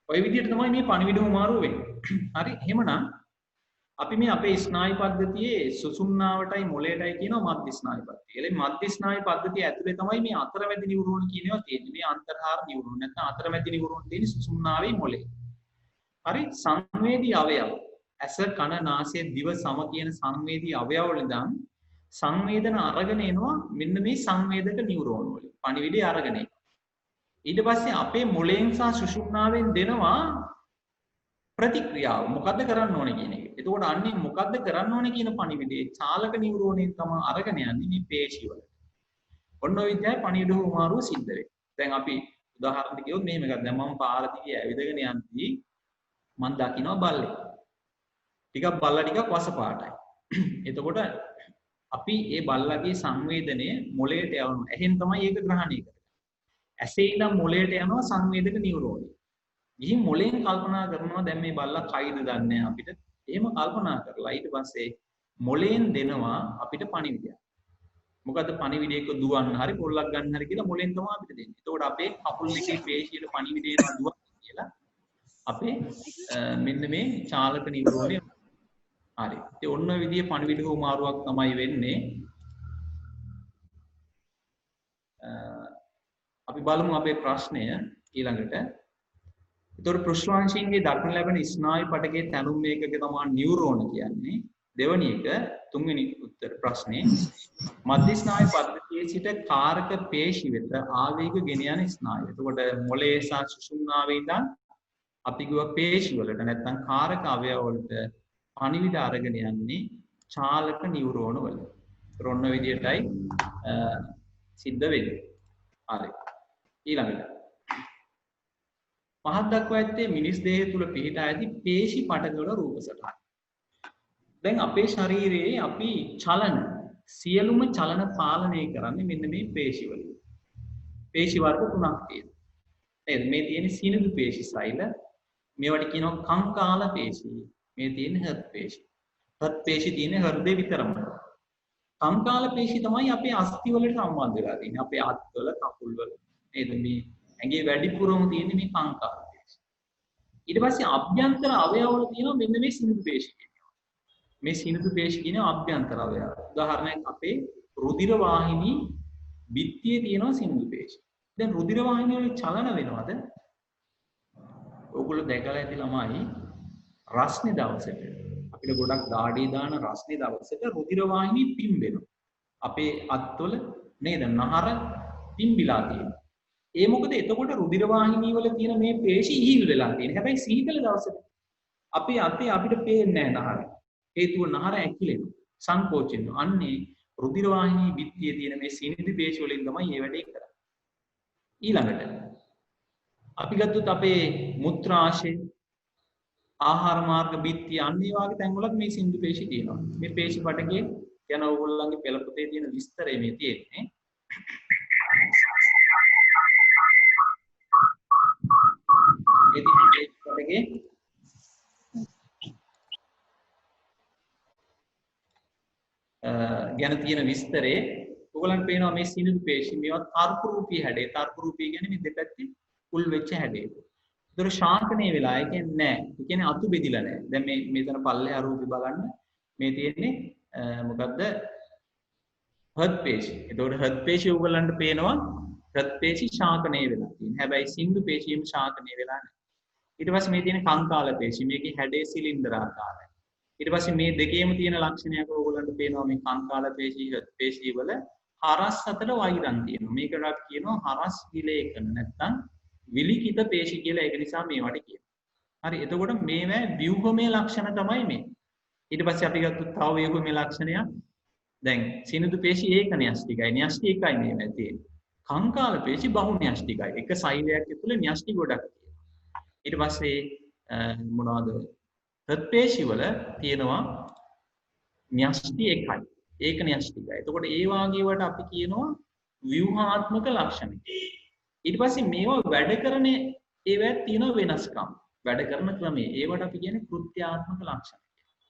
Speaker 2: ඔය විදිහට තමයි මේ පණිවිඩ හුමාරුව වෙන්නේ. හරි. එහෙමනම් අපි මේ අපේ ස්නායු පද්ධතියේ සුසුම්නාවටයි මොළයටයි කියනවා මධ්‍ය ස්නායු පද්ධතිය. ඒ මධ්‍ය ස්නායු පද්ධතිය ඇතුලේ තමයි මේ අතරමැදි නියුරෝන කියන ඒවා තියෙන්නේ. මේ අන්තර්හාර නියුරෝන නැත්නම් අතරමැදි නියුරෝන තියෙන්නේ සුසුම්නාවේ මොළේ. හරි. සංවේදී අවයව. ඇස, කන, නාසය, දිව, සම කියන සංවේදී අවයව වලින් සංවේදන අරගෙන එනවා මෙන්න මේ සංවේදක නියුරෝන වලින්. පණිවිඩය අරගෙන එනවා. ඊට පස්සේ අපේ මොළයෙන් සහ සුෂුම්නාවෙන් දෙනවා ප්‍රතික්‍රියාව. මොකද්ද කරන්න ඕනේ කියන එක. එතකොට අන්නේ මොකද්ද කරන්න ඕනේ කියන පණිවිඩේ චාලක නියුරෝනෙන් තමයි අරගෙන යන්නේ මේ පේශි වලට. ඔන්න ඔය විදිහයි පණිවිඩ හුමාරුව සිද්ධ වෙන්නේ. දැන් අපි උදාහරණයක් කිව්වොත් මෙහෙම එකක්. දැන් මම පාර දිගේ ඇවිදගෙන යද්දී මම දකිනවා බල්ලෙක්. ටිකක් බල්ලා ටිකක් වස පාටයි. එතකොට අපි මේ බල්ලාගේ සංවේදනය මොළයට යවනවා. එහෙන් තමයි ඒක ග්‍රහණය කරන්නේ. ඇසේ ඉඳන් මොළයට යනවා සංවේදක නියුරෝන. ගිහින් මොළයෙන් කල්පනා කරනවා දැන් මේ බල්ලා කයිද දන්නේ අපිට. එහෙම කල්පනා කරලා ඊට පස්සේ මොළයෙන් දෙනවා අපිට පණිවිඩයක්. මොකද පණිවිඩයක දුවන්න හරි පොල්ලක් ගන්න හරි කියලා මොළෙන් තමයි අපිට දෙන්නේ. එතකොට අපේ කකුල් දෙකේ පේශියට පණිවිඩය එනවා දුවන්න කියලා. අපේ මෙන්න මේ චාලක නියුරෝනේ හරි. ඒ ඔන්න ඔය විදිහේ පණිවිඩ හුමාරුවක් තමයි වෙන්නේ. අපි බලමු අපේ ප්‍රශ්නය ඊළඟට. ඒතකොට පෘෂ්ඨවංශීන්ගේ දක්න ලැබෙන ස්නායු පටකයේ තැනුම් මේකක තමයි නියුරෝන කියන්නේ. දෙවැනි එක තුන්වෙනි උත්තර ප්‍රශ්නේ මධ්‍ය ස්නායු පද්ධතියේ සිට කාරක පේශි වෙත ආවේග ගෙන යන ස්නායු. එතකොට මොළයේ සහ සුෂුම්නාවේ ඉඳන් අපි ගිය පේශි වලට නැත්නම් කාරක අවයව වලට පණිවිඩ අරගෙන යන්නේ චාලක නියුරෝන වල. රොන්න විදියටයි සිද්ධ වෙන්නේ. හරි. ඊළඟට පහත් දක්වා ඇත්තේ මිනිස් දේහය තුල පිහිටා ඇති පේශි පටකවල රූප සටහන්. දැන් අපේ ශරීරයේ අපි චලන සියලුම චලන පාලනය කරන්නේ මෙන්න මේ පේශි වලින්. පේශි වර්ග තුනක් තියෙනවා. නේද? මේ තියෙන සිනිඳු පේශි සෛල, මේවට කියනවා කංකාල පේශි. මේ තියෙන හෘද පේශි. හෘද පේශි තියෙන හෘදේ විතරමයි. කංකාල පේශි තමයි අපේ අස්ථි වලට සම්බන්ධ වෙලා තියෙන්නේ. අපේ අත්වල, කකුල් වල නේද? මේ ඇඟේ වැඩිපුරම තියෙන්නේ මේ කංකාල පේශි. ඊට පස්සේ අභ්‍යන්තර අවයව වල තියෙනවා මෙන්න මේ සිනිඳු පේශි. මේ සිනිඳු පේශි කියන අභ්‍යන්තර අවයව. උදාහරණයක් අපේ රුධිර වාහිනී බිත්තියේ තියෙනවා සිනිඳු පේශි. දැන් රුධිර වාහිනිය වල චලන වෙනවද? ඔයගොල්ලෝ දැකලා ඇති ළමයි රස්නේ දවසට අපිට ගොඩක් දාඩිය දාන රස්නේ දවසට රුධිර වාහිනී පිම්බෙනවා. අපේ අත්වල නේද නහර පිම්බිලා තියෙනවා. ඒ මොකද එතකොට රුධිර වාහිනී වල තියෙන මේ පේශි ඉහිල් වෙලා තියෙනවා. හැබැයි සීතල දවසට අපේ අතේ අපිට පේන්නේ නැහැ නහර. හේතුව නහර ඇකිලෙනවා සංකෝච වෙනවා. අන්නේ රුධිර වාහිනී බිත්තියේ තියෙන මේ සිනිඳු පේශි වලින් තමයි මේ වැඩේ කරන්නේ. ඊළඟට අපි ගත්තොත් අපේ මුත්‍රාශය ආහාර මාර්ග බිත්තිය අන්නේ වාගේ තැන් වලත් මේ සිනිඳු පේශි තියෙනවා. මේ පේශි පටකයේ යන ඕගොල්ලන්ගේ පෙළ පොතේ තියෙන විස්තරය මේ තියෙන්නේ. මේ පේශි පටකයේ ගැන තියෙන විස්තරේ ඔයගලන්ට පේනවා මේ සිනිඳු පේශි මේවත් තර්කරූපී හැඩේ. තර්කරූපී කියන්නේ මේ දෙපැත්තේ කුල් වෙච්ච හැඩේ. ඒතර ශාංකණය වෙලා ඒ කියන්නේ නැහැ. ඒ කියන්නේ අතු බෙදිලා නැහැ. දැන් මේ මෙතන පල්ලෙහා රූපي බලන්න මේ තියෙන්නේ මොකද්ද? හෘද පේශි. ඒතකොට හෘද පේශි ඔයගලන්ට පේනවා හෘද පේශි ශාංකණය වෙලා තියෙන. හැබැයි සිනිඳු පේශියම ශාංකණය වෙලා නැහැ. ඊට පස්සේ මේ තියෙන කංකාල පේශි. මේකේ හැඩේ සිලින්ඩර් ආකාරයි. ඊට පස්සේ මේ දෙකේම තියෙන ලක්ෂණයක් ඕගොල්ලන්ට පේනවා මේ කංකාල පේශි හෘද පේශි වල හරස් අතර වෛරන් තියෙනවා. මේකට කියනවා හරස් විලේඛන නැත්නම් විලිකිත පේශි කියලා. ඒක නිසා මේවට කියනවා. හරි. එතකොට මේවා ව්‍යුහමය ලක්ෂණ තමයි මේ. ඊට පස්සේ අපි ගත්තොත් තව ව්‍යුහමය ලක්ෂණයක්. දැන් සිනිඳු පේශි ඒක න්‍යෂ්ටිකයි. න්‍යෂ්ටි එකයි මේවා තියෙන්නේ. කංකාල පේශි බහු න්‍යෂ්ටිකයි. එක සෛලයක් ඇතුළේ න්‍යෂ්ටි ගොඩක් තියෙනවා. ඊට පස්සේ මොනවද? හෘද පේශි වල තියෙනවා න්‍යෂ්ටි එකයි. ඒක න්‍යෂ්ටිකයි. එතකොට ඒ වාගේ වට අපි කියනවා ව්‍යුහාත්මක ලක්ෂණ. ඊට පස්සේ මේවා වැඩ කරන ඒවත් තියෙන වෙනස්කම්. වැඩ කරන ක්‍රමයේ ඒවට අපි කියන්නේ කෘත්‍යාත්මක ලක්ෂණ.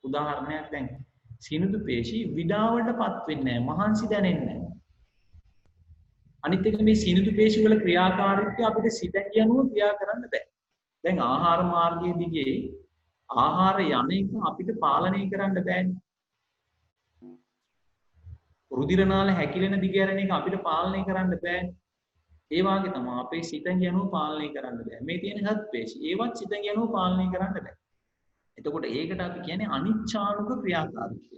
Speaker 2: උදාහරණයක් දැන් සිනිඳු පේශි විඩාවටපත් වෙන්නේ නැහැ. මහන්සි දැනෙන්නේ නැහැ. අනිත් එක මේ සිනිඳු පේශි වල ක්‍රියාකාරීත්වය අපිට සිත කියනුව ක්‍රියා කරන්න බෑ. දැන් ආහාර මාර්ගයේ දිගේ ආහාර යන එක අපිට පාලනය කරන්න බෑනේ. රුධිර නාල හැකිලෙන දිගහැරෙන එක අපිට පාලනය කරන්න බෑනේ. ඒ වාගේ තමයි අපේ සිත කියනුව පාලනය කරන්න බෑ. මේ තියෙන හත් පේශි ඒවත් සිත කියනුව පාලනය කරන්න බෑ. එතකොට ඒකට අපි කියන්නේ අනිච්ඡානුක ක්‍රියාකාරීත්වය.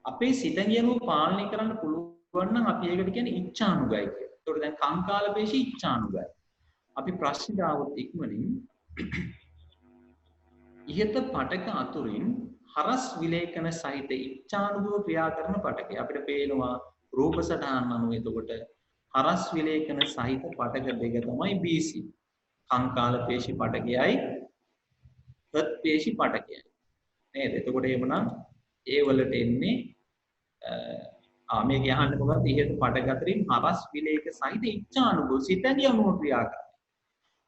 Speaker 2: අපේ සිත කියනුව පාලනය කරන්න පුළුවන් නම් අපි ඒකට කියන්නේ ඉච්ඡානුගයි කියලා. එතකොට දැන් කංකාල පේශි ඉච්ඡානුගයි. අපි ප්‍රශ්න දාවොත් ඉක්මනින් ඉහත පටක අතුරින් හරස් විලේඛන සහිත ඉච්ඡානුභව ක්‍රියා කරන පටකය අපිට පේනවා රූප සටහන් අනුව. එතකොට හරස් විලේඛන සහිත පටක දෙක තමයි BC. කංකාල පේශි පටකයයි හෘද පේශි පටකයයි නේද? එතකොට එහෙමනම් ඒ වලට එන්නේ මේක යහන්න මොකක්ද? ඉහත පටක අතරින් හරස් විලේඛ සහිත ඉච්ඡානුභව සිතදී අනුව ක්‍රියා කරන.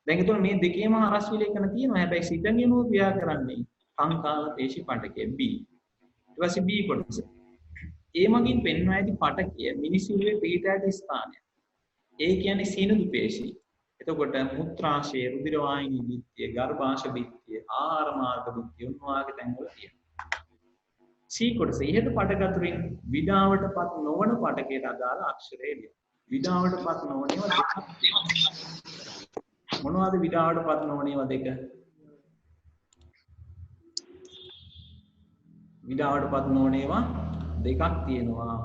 Speaker 2: දැන් එතකොට මේ දෙකේම හරස් විලේඛන තියෙනවා. හැබැයි සිතදී අනුව ක්‍රියා කරන්නේ කංකාල පේශි පටකය B. ඊට පස්සේ B කොටස. ඒ මගින් පෙන්වා ඇති පටකය මිනිසිරුවේ පිහිට ඇති ස්ථානය. ඒ කියන්නේ සිනිඳු පේශි. එතකොට මුත්‍රාශය, රුධිර වාහිනී බිත්තිය, ගර්භාෂ බිත්තිය, ආහාර මාර්ග බිත්තිය උන්වාගේ තැන් වල තියෙනවා. C කොටස ඉහත පාඨක අතුරින් විඩාවටපත් නොවන පාඨකයට අදාළ අක්ෂරය ලියන්න. විඩාවටපත් නොවන ඒවා දෙකක් තියෙනවා. මොනවද විඩාවටපත් නොවන ඒවා දෙක? විඩාවටපත් නොවන ඒවා දෙකක් තියෙනවා.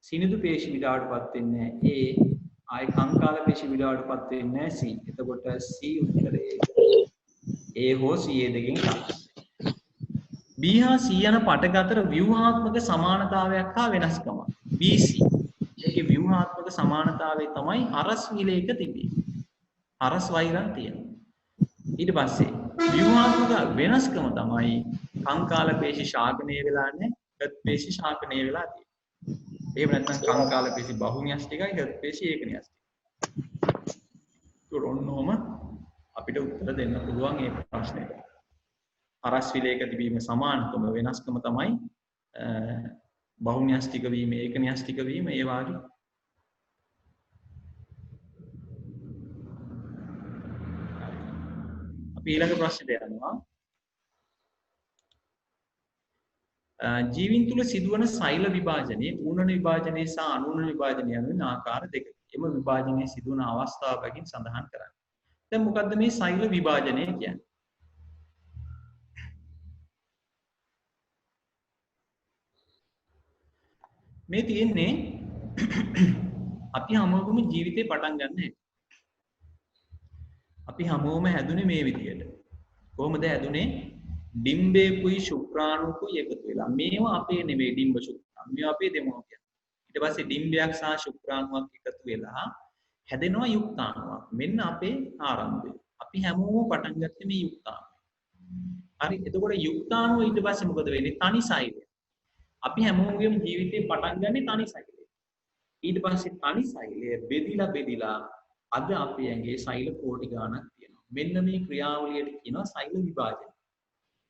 Speaker 2: සිනිඳු පේශි විඩාවටපත් වෙන්නේ නැහැ. ආය කංකාල පේශි විඩාවටපත් වෙන්නේ නැහැ. C. එතකොට C උත්තරේ A හෝ C දෙකෙන් එකක්. B හා C යන පටක අතර ව්‍යුහාත්මක සමානතාවයක් හා වෙනස්කමක්. BC. ඒකේ ව්‍යුහාත්මක සමානතාවය තමයි හරස් විලයක තිබේ. හරස් වෛරන් තියෙනවා. ඊට පස්සේ ව්‍යුහාත්මක වෙනස්කම තමයි කංකාල පේශි ශාකනය වෙලා නැහැ. ගත් පේශි ශාකනය වෙලා තියෙනවා. එහෙම නැත්නම් කංකාල පේශි බහුන්‍යෂ්ටිකයි ගත් පේශි ඒකන්‍යෂ්ටිකයි. ඒක ඔන්නෝම අපිට උත්තර දෙන්න පුළුවන් මේ ප්‍රශ්නෙට. හරස් විලයක තිබීම සමානකම වෙනස්කම තමයි බහුන්‍යෂ්ටික වීම ඒකන්‍යෂ්ටික වීම ඒ වගේ. අපි ඊළඟ ප්‍රශ්නෙට යනවා. ජීවීන් තුල සිදුවන සෛල විභාජනයේ ඌනන විභාජනයේ සහ අනූනන විභාජනය යන ආකාර දෙකකි. එම විභාජනයේ සිදුවන අවස්ථාවකින් සඳහන් කරන්න. දැන් මොකද්ද මේ සෛල විභාජනය කියන්නේ? මේ තියෙන්නේ අපි හැමෝම ජීවිතේ පටන් ගන්න හැටි. අපි හැමෝම හැදුනේ මේ විදියට. කොහොමද හැදුනේ? ඩිම්බේකුයි ශුක්‍රාණුකුයි එකතු වෙලා. මේවා අපේ නෙමෙයි ඩිම්බ ශුක්‍රාණු. මේවා අපේ දෙමෝපියන්. ඊට පස්සේ ඩිම්බයක් සහ ශුක්‍රාණුවක් එකතු වෙලා හැදෙනවා යුක්තාණුවක්. මෙන්න අපේ ආරම්භය. අපි හැමෝම පටන් ගත්තේ මේ යුක්තාණුව. හරි. එතකොට යුක්තාණුව ඊට පස්සේ මොකද වෙන්නේ? තනි සෛලය. අපි හැමෝගෙම ජීවිතේ පටන් ගන්නේ තනි සෛලයෙන්. ඊට පස්සේ තනි සෛලය බෙදිලා අද අපේ ඇඟේ සෛල කෝටි ගාණක් තියෙනවා. මෙන්න මේ ක්‍රියාවලියට කියනවා සෛල විභාජනය.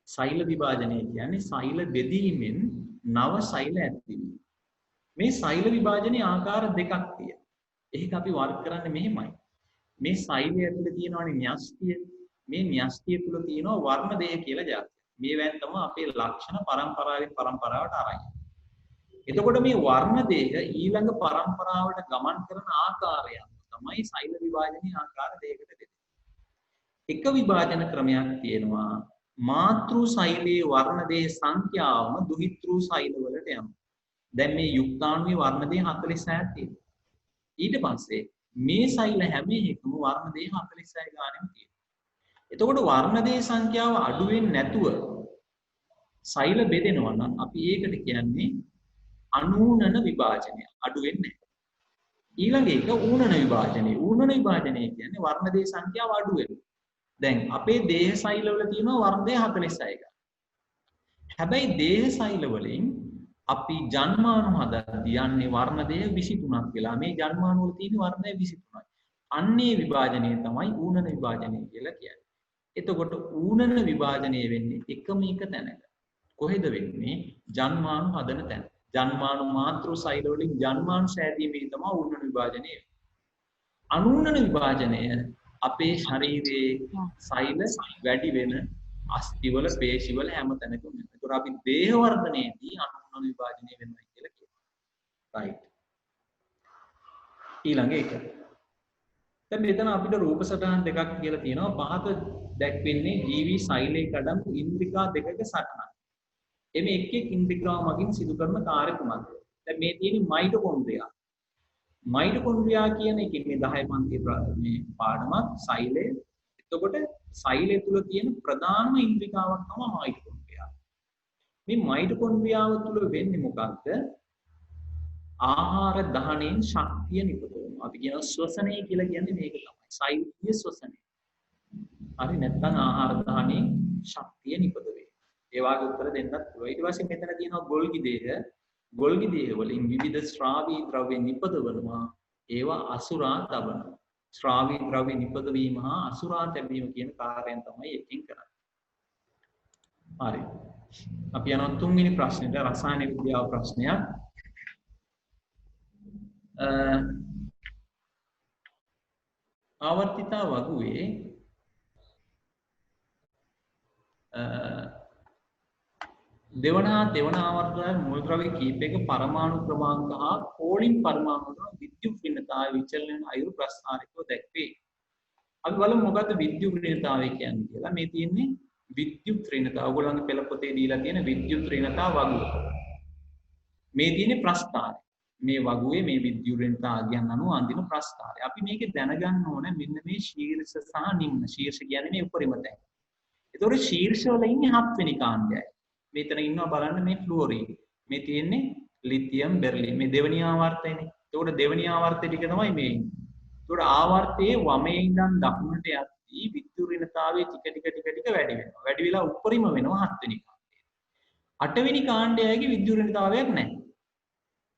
Speaker 2: සෛල විභාජනය කියන්නේ සෛල බෙදීමෙන් නව සෛල ඇතිවීම. මේ සෛල විභාජනයේ ආකාර දෙකක් තියෙනවා. ඒක අපි වර්ග කරන්නේ මෙහෙමයි. මේ සෛලය ඇතුලේ තියෙනවානේ න්‍යෂ්ටිය. මේ න්‍යෂ්ටිය තුල තියෙනවා වර්ණ දේහ කියලා જાතියක්. මේවෙන් තමයි අපේ ලක්ෂණ පරම්පරාවෙන් පරම්පරාවට ආරයි. එතකොට මේ වර්ණ දේහ ඊළඟ පරම්පරාවට ගමන් කරන ආකාරය තමයි සෛල විභාජනයේ ආකාර දෙකකට බෙදෙන්නේ. එක විභාජන ක්‍රමයක් තියෙනවා. මාතෘ සෛලයේ වර්ණ දේහ සංඛ්‍යාවම දුහිතෘ සෛල වලට යනවා. දැන් මේ යුක්තාණුවේ වර්ණ දේහ 46ක් තියෙනවා. ඊට පස්සේ මේ සෛල හැම එකම වර්ණ දේහ 46 ගානෙම තියෙනවා. එතකොට වර්ණ දේහ සංඛ්‍යාව අඩු වෙන්නේ නැතුව සෛල බෙදෙනවා නම් අපි ඒකට කියන්නේ අනූනන විභාජනය. අඩු වෙන්නේ නැහැ. ඊළඟ එක ඌනන විභාජනය. ඌනන විභාජනය කියන්නේ වර්ණ දේහ සංඛ්‍යාව අඩු වෙනවා. දැන් අපේ දේහ සෛලවල තියෙනවා වර්ණ දේහ 46 ගන්න. හැබැයි දේහ සෛල වලින් අපි ජන්මාණු හදද්දී යන්නේ වර්ණ දේහ 23ක් වෙලා. මේ ජන්මාණු වල තියෙන වර්ණ දේහ 23යි. අන්නේ විභාජනය තමයි ඌනන විභාජනය කියලා කියන්නේ. එතකොට ඌනන විභාජනය වෙන්නේ එකම එක තැනක. කොහෙද වෙන්නේ? ජන්මාණු හදන තැන. ජන්මාණු මාතෘ සෛල වලින් ජන්මාණු සෑදීමේ තමයි ඌනන විභාජනය වෙන්නේ. අනූනන විභාජනය අපේ ශරීරයේ සෛල වැඩි වෙන අස්තිවල පේශිවල හැම තැනකම වෙනවා. ඒතර අපි දේහ වර්ධනයේදී අනූනන විභාජනය වෙනවා කියලා කියනවා. රයිට්. ඊළඟ එක. දැන් මෙතන අපිට රූප සටහන් දෙකක් කියලා තියෙනවා. පහත දැක්වෙන්නේ ජීවි සෛලයේ කඩමු ඉන්ද්‍රිකා දෙකක සටහන. එමේ එක් එක් ඉන්ද්‍රිකාව මගින් සිදු කරන කාර්ය කුමක්ද? දැන් මේ තියෙන්නේ මයිටොකොන්ඩ්‍රියා. මයිටොකොන්ඩ්‍රියා කියන එකේ මේ 10 පන්තියේ මේ පාඩමක් සෛලය. එතකොට සෛලය තුල තියෙන ප්‍රධානම ඉන්ද්‍රිකාවක් තමයි මයිටොකොන්ඩ්‍රියා. මේ මයිටොකොන්ඩ්‍රියාව තුල වෙන්නේ මොකක්ද? ආහාර දහණයෙන් ශක්තිය නිපදවනවා. අපි කියන ශ්වසනය කියලා කියන්නේ මේක තමයි. සෛලීය ශ්වසනය. හරි නැත්නම් ආහාර දහණයෙන් ශක්තිය නිපදවේ. ඒ වාගේ උත්තර දෙන්නත් පුළුවන්. ඊට පස්සේ මෙතන තියෙනවා ගොල්ගි දේහ. ගොල්ගි දේහ වලින් විවිධ ශ්‍රාවී ද්‍රව්‍ය නිපදවනවා. ඒවා අසුරා තබනවා. ශ්‍රාවී ද්‍රව්‍ය නිපදවීම හා අසුරා තැබීම කියන කාර්යයන් තමයි එකකින් කරන්නේ. හරි. අපි යනවා තුන්වෙනි ප්‍රශ්නෙට රසායන විද්‍යාව ප්‍රශ්නයක්. ආවර්තිතා වගුවේ දෙවන ආවර්තන මූලද්‍රව්‍ය කීපයක පරමාණු ක්‍රමාංක හා පෝලින් පරමාණු වල විද්‍යුත් වින්නතාවය විචලන අයුරු ප්‍රස්ථාරිකව දැක්වේ. අපි බලමු මොකද්ද විද්‍යුත් ඍණතාවය කියන්නේ කියලා. මේ තියෙන්නේ විද්‍යුත් ඍණතාව. ඔයගොල්ලන්ගේ පෙළ පොතේ දීලා තියෙන විද්‍යුත් ඍණතාව වගුව. මේ තියෙන්නේ ප්‍රස්ථාරය. මේ වගුවේ මේ විද්‍යුත් ඍණතාවයන් අනුව අඳින ප්‍රස්ථාරය. අපි මේක දැනගන්න ඕනේ මෙන්න මේ ශීර්ෂ සහ නිම්න. ශීර්ෂ කියන්නේ මේ උපරිම තැන. ඒතකොට ශීර්ෂ වල ඉන්නේ 7 වෙනි කාණ්ඩයයි. මෙතන ඉන්නවා බලන්න මේ ෆ්ලුවරින්. මේ තියෙන්නේ ලිතියම් බෙරිලියම්. මේ දෙවෙනි ආවර්තයනේ. ඒතකොට දෙවෙනි ආවර්තය ටික තමයි මේ ඉන්නේ. ඒතකොට ආවර්තයේ වමේ ඉඳන් දකුණට යද්දී විද්‍යුත් ඍණතාවයේ ටික වැඩි වෙනවා. වැඩි වෙලා උඩරිම වෙනවා 7 වෙනි කාණ්ඩය. 8 වෙනි කාණ්ඩයේගේ විද්‍යුත් ඍණතාවයක් නැහැ.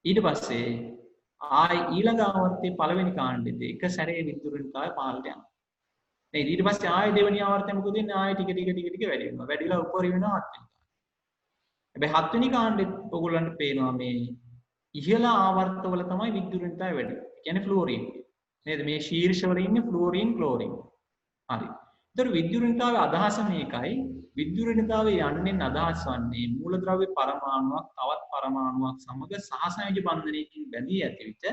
Speaker 2: ඊට පස්සේ ආයි ඊළඟ ආවර්තයේ පළවෙනි කාණ්ඩෙදී එක සැරේ විද්‍යුත් ඍණතාවය පහළට යනවා. නේද? ඊට පස්සේ ආයි දෙවෙනි ආවර්තය මොකද වෙන්නේ? ආයි ටික වැඩි වෙනවා. වැඩි වෙලා උඩරිම වෙනවා 7 වෙනි. හැබැයි 7 වෙනි කාණ්ඩෙත් ඔයගොල්ලන්ට පේනවා මේ ඉහළ ආවර්තවල තමයි විද්‍යුත් ඍණතාවය වැඩි. ඒ කියන්නේ ෆ්ලුවරින්. නේද? මේ ශීර්ෂවල ඉන්නේ ෆ්ලුවරින් ක්ලෝරින්. හරි. ඒතර විද්‍යුත් ඍණතාවයේ අදහස මේකයි. විද්‍යුත් ඍණතාවයේ යන්නේ අදහස් වන්නේ මූලද්‍රව්‍ය පරමාණුවක් තවත් පරමාණුවක් සමග සහසංයෝජ බන්ධනයකින් බැඳී ඇති විට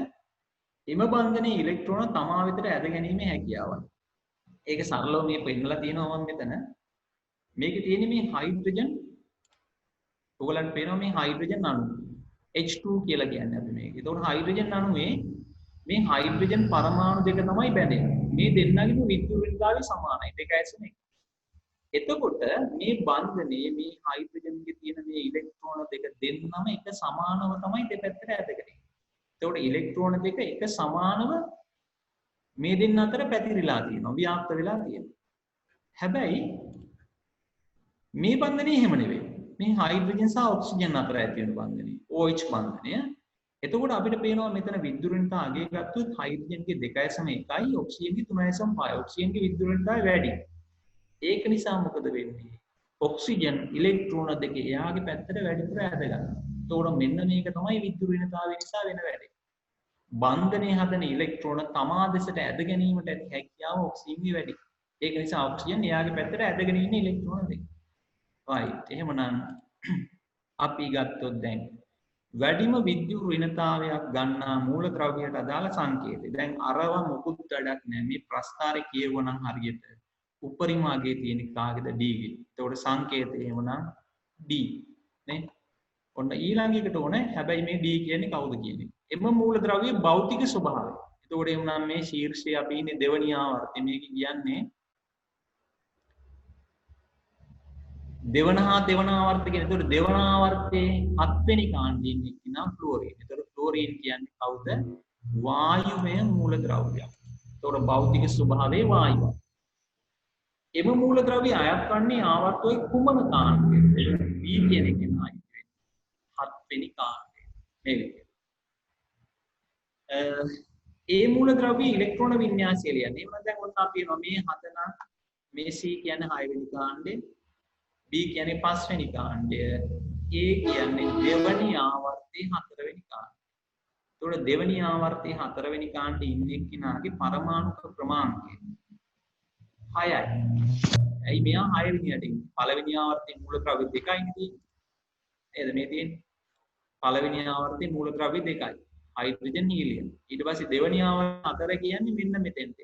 Speaker 2: එම බන්ධනයේ ඉලෙක්ට්‍රෝන තමා වෙතට ඇද ගැනීමේ හැකියාවයි. ඒක සරලව මේ පෙන්නලා තියෙනවා මම මෙතන. මේකේ තියෙන්නේ මේ හයිඩ්‍රජන් ඔයගලන්ට පේනවා මේ හයිඩ්‍රජන් අණු H2 කියලා කියන්නේ අපි මේක. ඒතකොට හයිඩ්‍රජන් අණුවේ මේ හයිඩ්‍රජන් පරමාණු දෙක තමයි බැඳෙන්නේ. මේ දෙන්නගේම විද්‍යුත් ඍණතාවය සමානයි. දෙක ඇසෙන එක. එතකොට මේ බන්ධනයේ මේ හයිඩ්‍රජන්ගේ තියෙන මේ ඉලෙක්ට්‍රෝන දෙක දෙන්නම එක සමානව තමයි දෙපැත්තට ඇදගෙන ඉන්නේ. එතකොට ඉලෙක්ට්‍රෝන දෙක එක සමානව මේ දෙන්න අතර පැතිරිලා තියෙනවා. ව්‍යාප්ත වෙලා තියෙනවා. හැබැයි මේ බන්ධනය එහෙම නෙවෙයි. මේ හයිඩ්‍රජන් සහ ඔක්සිජන් අතර ඇති වෙන බන්ධනය OH බන්ධනය. එතකොට අපිට පේනවා මෙතන විද්‍යුත් ඍණතාව අගය ගත්තොත් හයිඩ්‍රජන්ගේ 2.1යි ඔක්සිජන්ගේ 3.5. ඔක්සිජන්ගේ විද්‍යුත් ඍණතාවය වැඩි. ඒක නිසා මොකද වෙන්නේ? ඔක්සිජන් ඉලෙක්ට්‍රෝන දෙක එයාගේ පැත්තට වැඩිපුර ඇද ගන්නවා. එතකොට මෙන්න මේක තමයි විද්‍යුත් ඍණතාවය නිසා වෙන වැඩේ. බන්ධනයේ හදන ඉලෙක්ට්‍රෝන තමා දෙසට ඇද ගැනීමට ඇති හැකියාව ඔක්සිජන්ගේ වැඩි. ඒක නිසා ඔක්සිජන් එයාගේ පැත්තට ඇදගෙන ඉන්න ඉලෙක්ට්‍රෝන දෙක. right. එහෙමනම් අපි ගත්තොත් දැන් වැඩිම විද්‍යුත් ඍණතාවයක් ගන්නා මූලද්‍රව්‍යයට අදාළ සංකේතය. දැන් අරව මොකුත් වැඩක් නැහැ. මේ ප්‍රස්ථාරේ කියවනම් හරියට උපරිම අගයේ තියෙන කාගේද D ගේ. ඒතකොට සංකේතය එහෙමනම් D නේ. ඔන්න ඊළඟ එකට ඕනේ. හැබැයි මේ D කියන්නේ කවුද කියන්නේ? එම මූලද්‍රව්‍යයේ භෞතික ස්වභාවය. ඒතකොට එහෙමනම් මේ ශීර්ෂයේ අපි ඉන්නේ දෙවනි ආවර්තය. මේක කියන්නේ දෙවන ආවර්ත කියන්නේ. ඒතකොට දෙවන ආවර්තයේ 7 වෙනි කාණ්ඩයෙන් එක්කිනා ෆ්ලුවරින්. ඒතකොට ෆ්ලුවරින් කියන්නේ කවුද? වායුමය මූලද්‍රව්‍යයක්. ඒතකොට භෞතික ස්වභාවයේ වායුව. එම මූලද්‍රව්‍ය අයත් වන්නේ ආවර්තයේ කුමන කාණ්ඩයේද? B කියන එකේ නායි වෙන්නේ 7 වෙනි කාණ්ඩය. මේක. ඒ මූලද්‍රව්‍ය ඉලෙක්ට්‍රෝන වින්‍යාසය ලියන්නේ. එහෙනම් දැන් ඔන්න අපි මේ 7 නම් මේ C කියන්නේ 6 වෙනි කාණ්ඩය. B කියන්නේ 5 වෙනි කාණ්ඩය. A කියන්නේ දෙවනි ආවර්තයේ 4 වෙනි කාණ්ඩය. ඒතකොට දෙවනි ආවර්තයේ 4 වෙනි කාණ්ඩයේ ඉන්නේ කෙනාගේ පරමාණු ක්‍රමාංකය 6යි. ඇයි මෙයා 6 වෙනියට ඉන්නේ? පළවෙනි ආවර්තයේ මූලද්‍රව්‍ය 2යි නේ. නේද මේ තියෙන්නේ? පළවෙනි ආවර්තයේ මූලද්‍රව්‍ය 2යි. Hydrogen helium. ඊට පස්සේ දෙවනි ආවර්තය 4 කියන්නේ මෙන්න මෙතෙන්ට.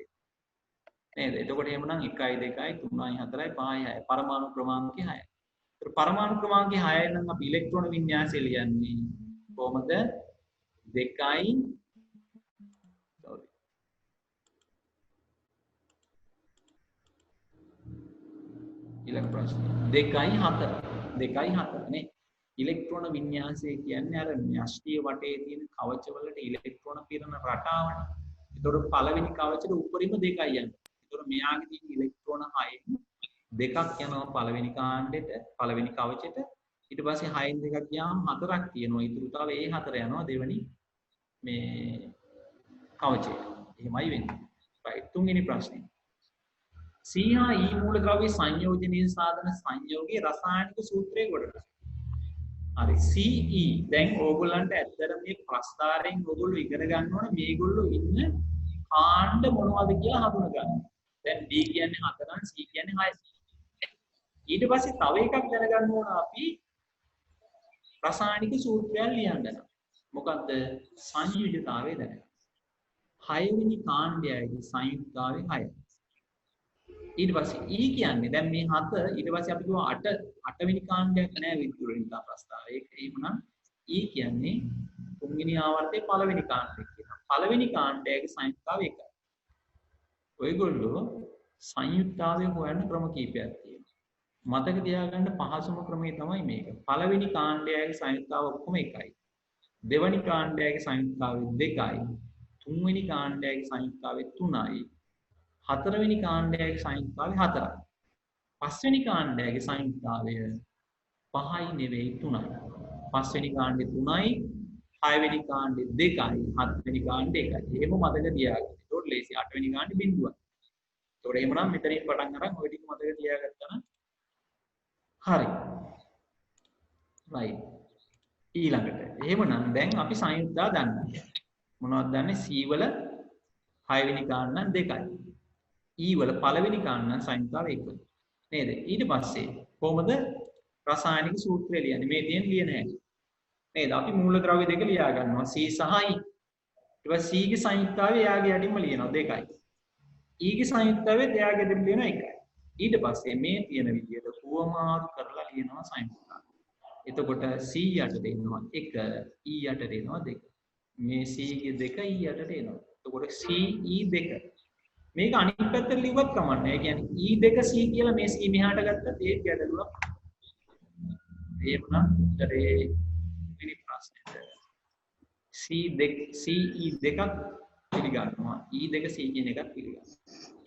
Speaker 2: නේද? එතකොට එහෙමනම් 1යි 2යි 3යි 4යි 5යි 6යි පරමාණු ක්‍රමාංකය 6යි. ඒතර පරමාණු ක්‍රමාංකය 6යි නම් අපි ඉලෙක්ට්‍රෝන වින්‍යාසය ලියන්නේ කොහොමද? 2යි ඊළඟ ප්‍රශ්න 2යි 4 නේ. ඉලෙක්ට්‍රෝන වින්‍යාසය කියන්නේ අර න්‍යෂ්ටිය වටේ තියෙන කවච වලට ඉලෙක්ට්‍රෝන පිරන රටාවනේ. ඒතකොට පළවෙනි කවචෙට උඩරිම 2යි යන්නේ. ඒතකොට මෙයාගේ තියෙන ඉලෙක්ට්‍රෝන 6න් දෙකක් යනවා පළවෙනි කාණ්ඩෙට පළවෙනි කවචෙට. ඊට පස්සේ 6න් දෙකක් ගියාම 4ක් තියෙනවා. ඊටු තව ඒ 4 යනවා දෙවෙනි මේ කවචෙට. එහෙමයි වෙන්නේ. right. තුන්වෙනි ප්‍රශ්නේ. C හා E මූලද්‍රව්‍ය සංයෝජනීය සාධන සංයෝගයේ රසායනික සූත්‍රය ගොඩනගනවා. හරි CE දැන් ඕගොල්ලන්ට ඇත්තට මේ ප්‍රස්ථාරයෙන් ඕගොල්ලෝ ඉගෙන ගන්න ඕනේ මේගොල්ලෝ ඉන්න කාණ්ඩ මොනවද කියලා හඳුන ගන්න. දැන් D කියන්නේ 4 නම් C කියන්නේ 6. ඊට පස්සේ තව එකක් දැනගන්න ඕන අපි රසායනික සූත්‍රයක් ලියන්න නම් මොකද්ද සංයුජතාවය දැනගන්න. 6 වෙනි කාණ්ඩයයි සංයුක්තාවේ 6. ඊට පස්සේ E කියන්නේ දැන් මේ 7 ඊට පස්සේ අපි කිව්වා 8 වෙනි කාණ්ඩයක් නෑ විද්‍යුරින්තා ප්‍රස්තාවය. ඒක එහෙමනම් E කියන්නේ 3 වෙනි ආවර්තයේ පළවෙනි කාණ්ඩය කියනවා. පළවෙනි කාණ්ඩයේ සංයුක්තාවය 1යි. ඔයගොල්ලෝ සංයුක්තාවය හොයන්න ක්‍රම කීපයක් තියෙනවා. මතක තියාගන්න පහසුම ක්‍රමය තමයි මේක. පළවෙනි කාණ්ඩයේ සංයුක්තාව ඔක්කොම 1යි. දෙවෙනි කාණ්ඩයේ සංයුක්තාවය 2යි. තුන්වෙනි කාණ්ඩයේ සංයුක්තාවය 3යි. හතරවෙනි කාණ්ඩයේ සංයුක්තාවය 4යි. පස්වෙනි කාණ්ඩයේ සංයුක්තාවය 5යි නෙවෙයි 3යි. පස්වෙනි කාණ්ඩේ 3යි, හයවෙනි කාණ්ඩේ 2යි, හත්වෙනි කාණ්ඩේ 1යි. එහෙම මතක තියාගන්න. ඒකට ලේසි. අටවෙනි කාණ්ඩේ බිඳුවයි. ඒකට එහෙමනම් මෙතනින් පටන් අරන් ඔය ටික මතක තියාගත්තා නම් හරි. right. ඊළඟට එහෙමනම් දැන් අපි සංයුක්තා දන්නවා. මොනවද දන්නේ? C වල 6 වෙනි කාණ්ඩ 2යි. E වල පළවෙනි කාණ්ඩ සංයුක්තාව 1යි. නේද? ඊට පස්සේ කොහොමද රසායනික සූත්‍රය ලියන්නේ? මේ තියෙන ලියන හැටි. නේද? අපි මූලද්‍රව්‍ය දෙක ලියා ගන්නවා. C සහ E. ඊට පස්සේ C ගේ සංයුක්තාවය එයාගේ යටින්ම ලියනවා 2යි. E ගේ සංයුක්තාවය එයාගේ යටින් ලියනවා 1යි. ඊට පස්සේ මේ තියෙන විදිහට පුවමාරු කරලා ලියනවා සංයුක්තාවය. එතකොට C යටට එනවා 1, E යටට එනවා 2. මේ C ගේ 2 E යටට එනවා. එතකොට C E 2. මේක අනිත් පැත්තට ලිව්වත් කමක් නැහැ. ඒ කියන්නේ E2 C කියලා මේ C මෙහාට ගත්තත් ඒක ගැටලුවක්. එහෙමනම් උත්තරේ වෙනි ප්‍රශ්නෙට CE දෙකක් පිළිගන්නවා. E2 C කියන එකත් පිළිගන්නවා.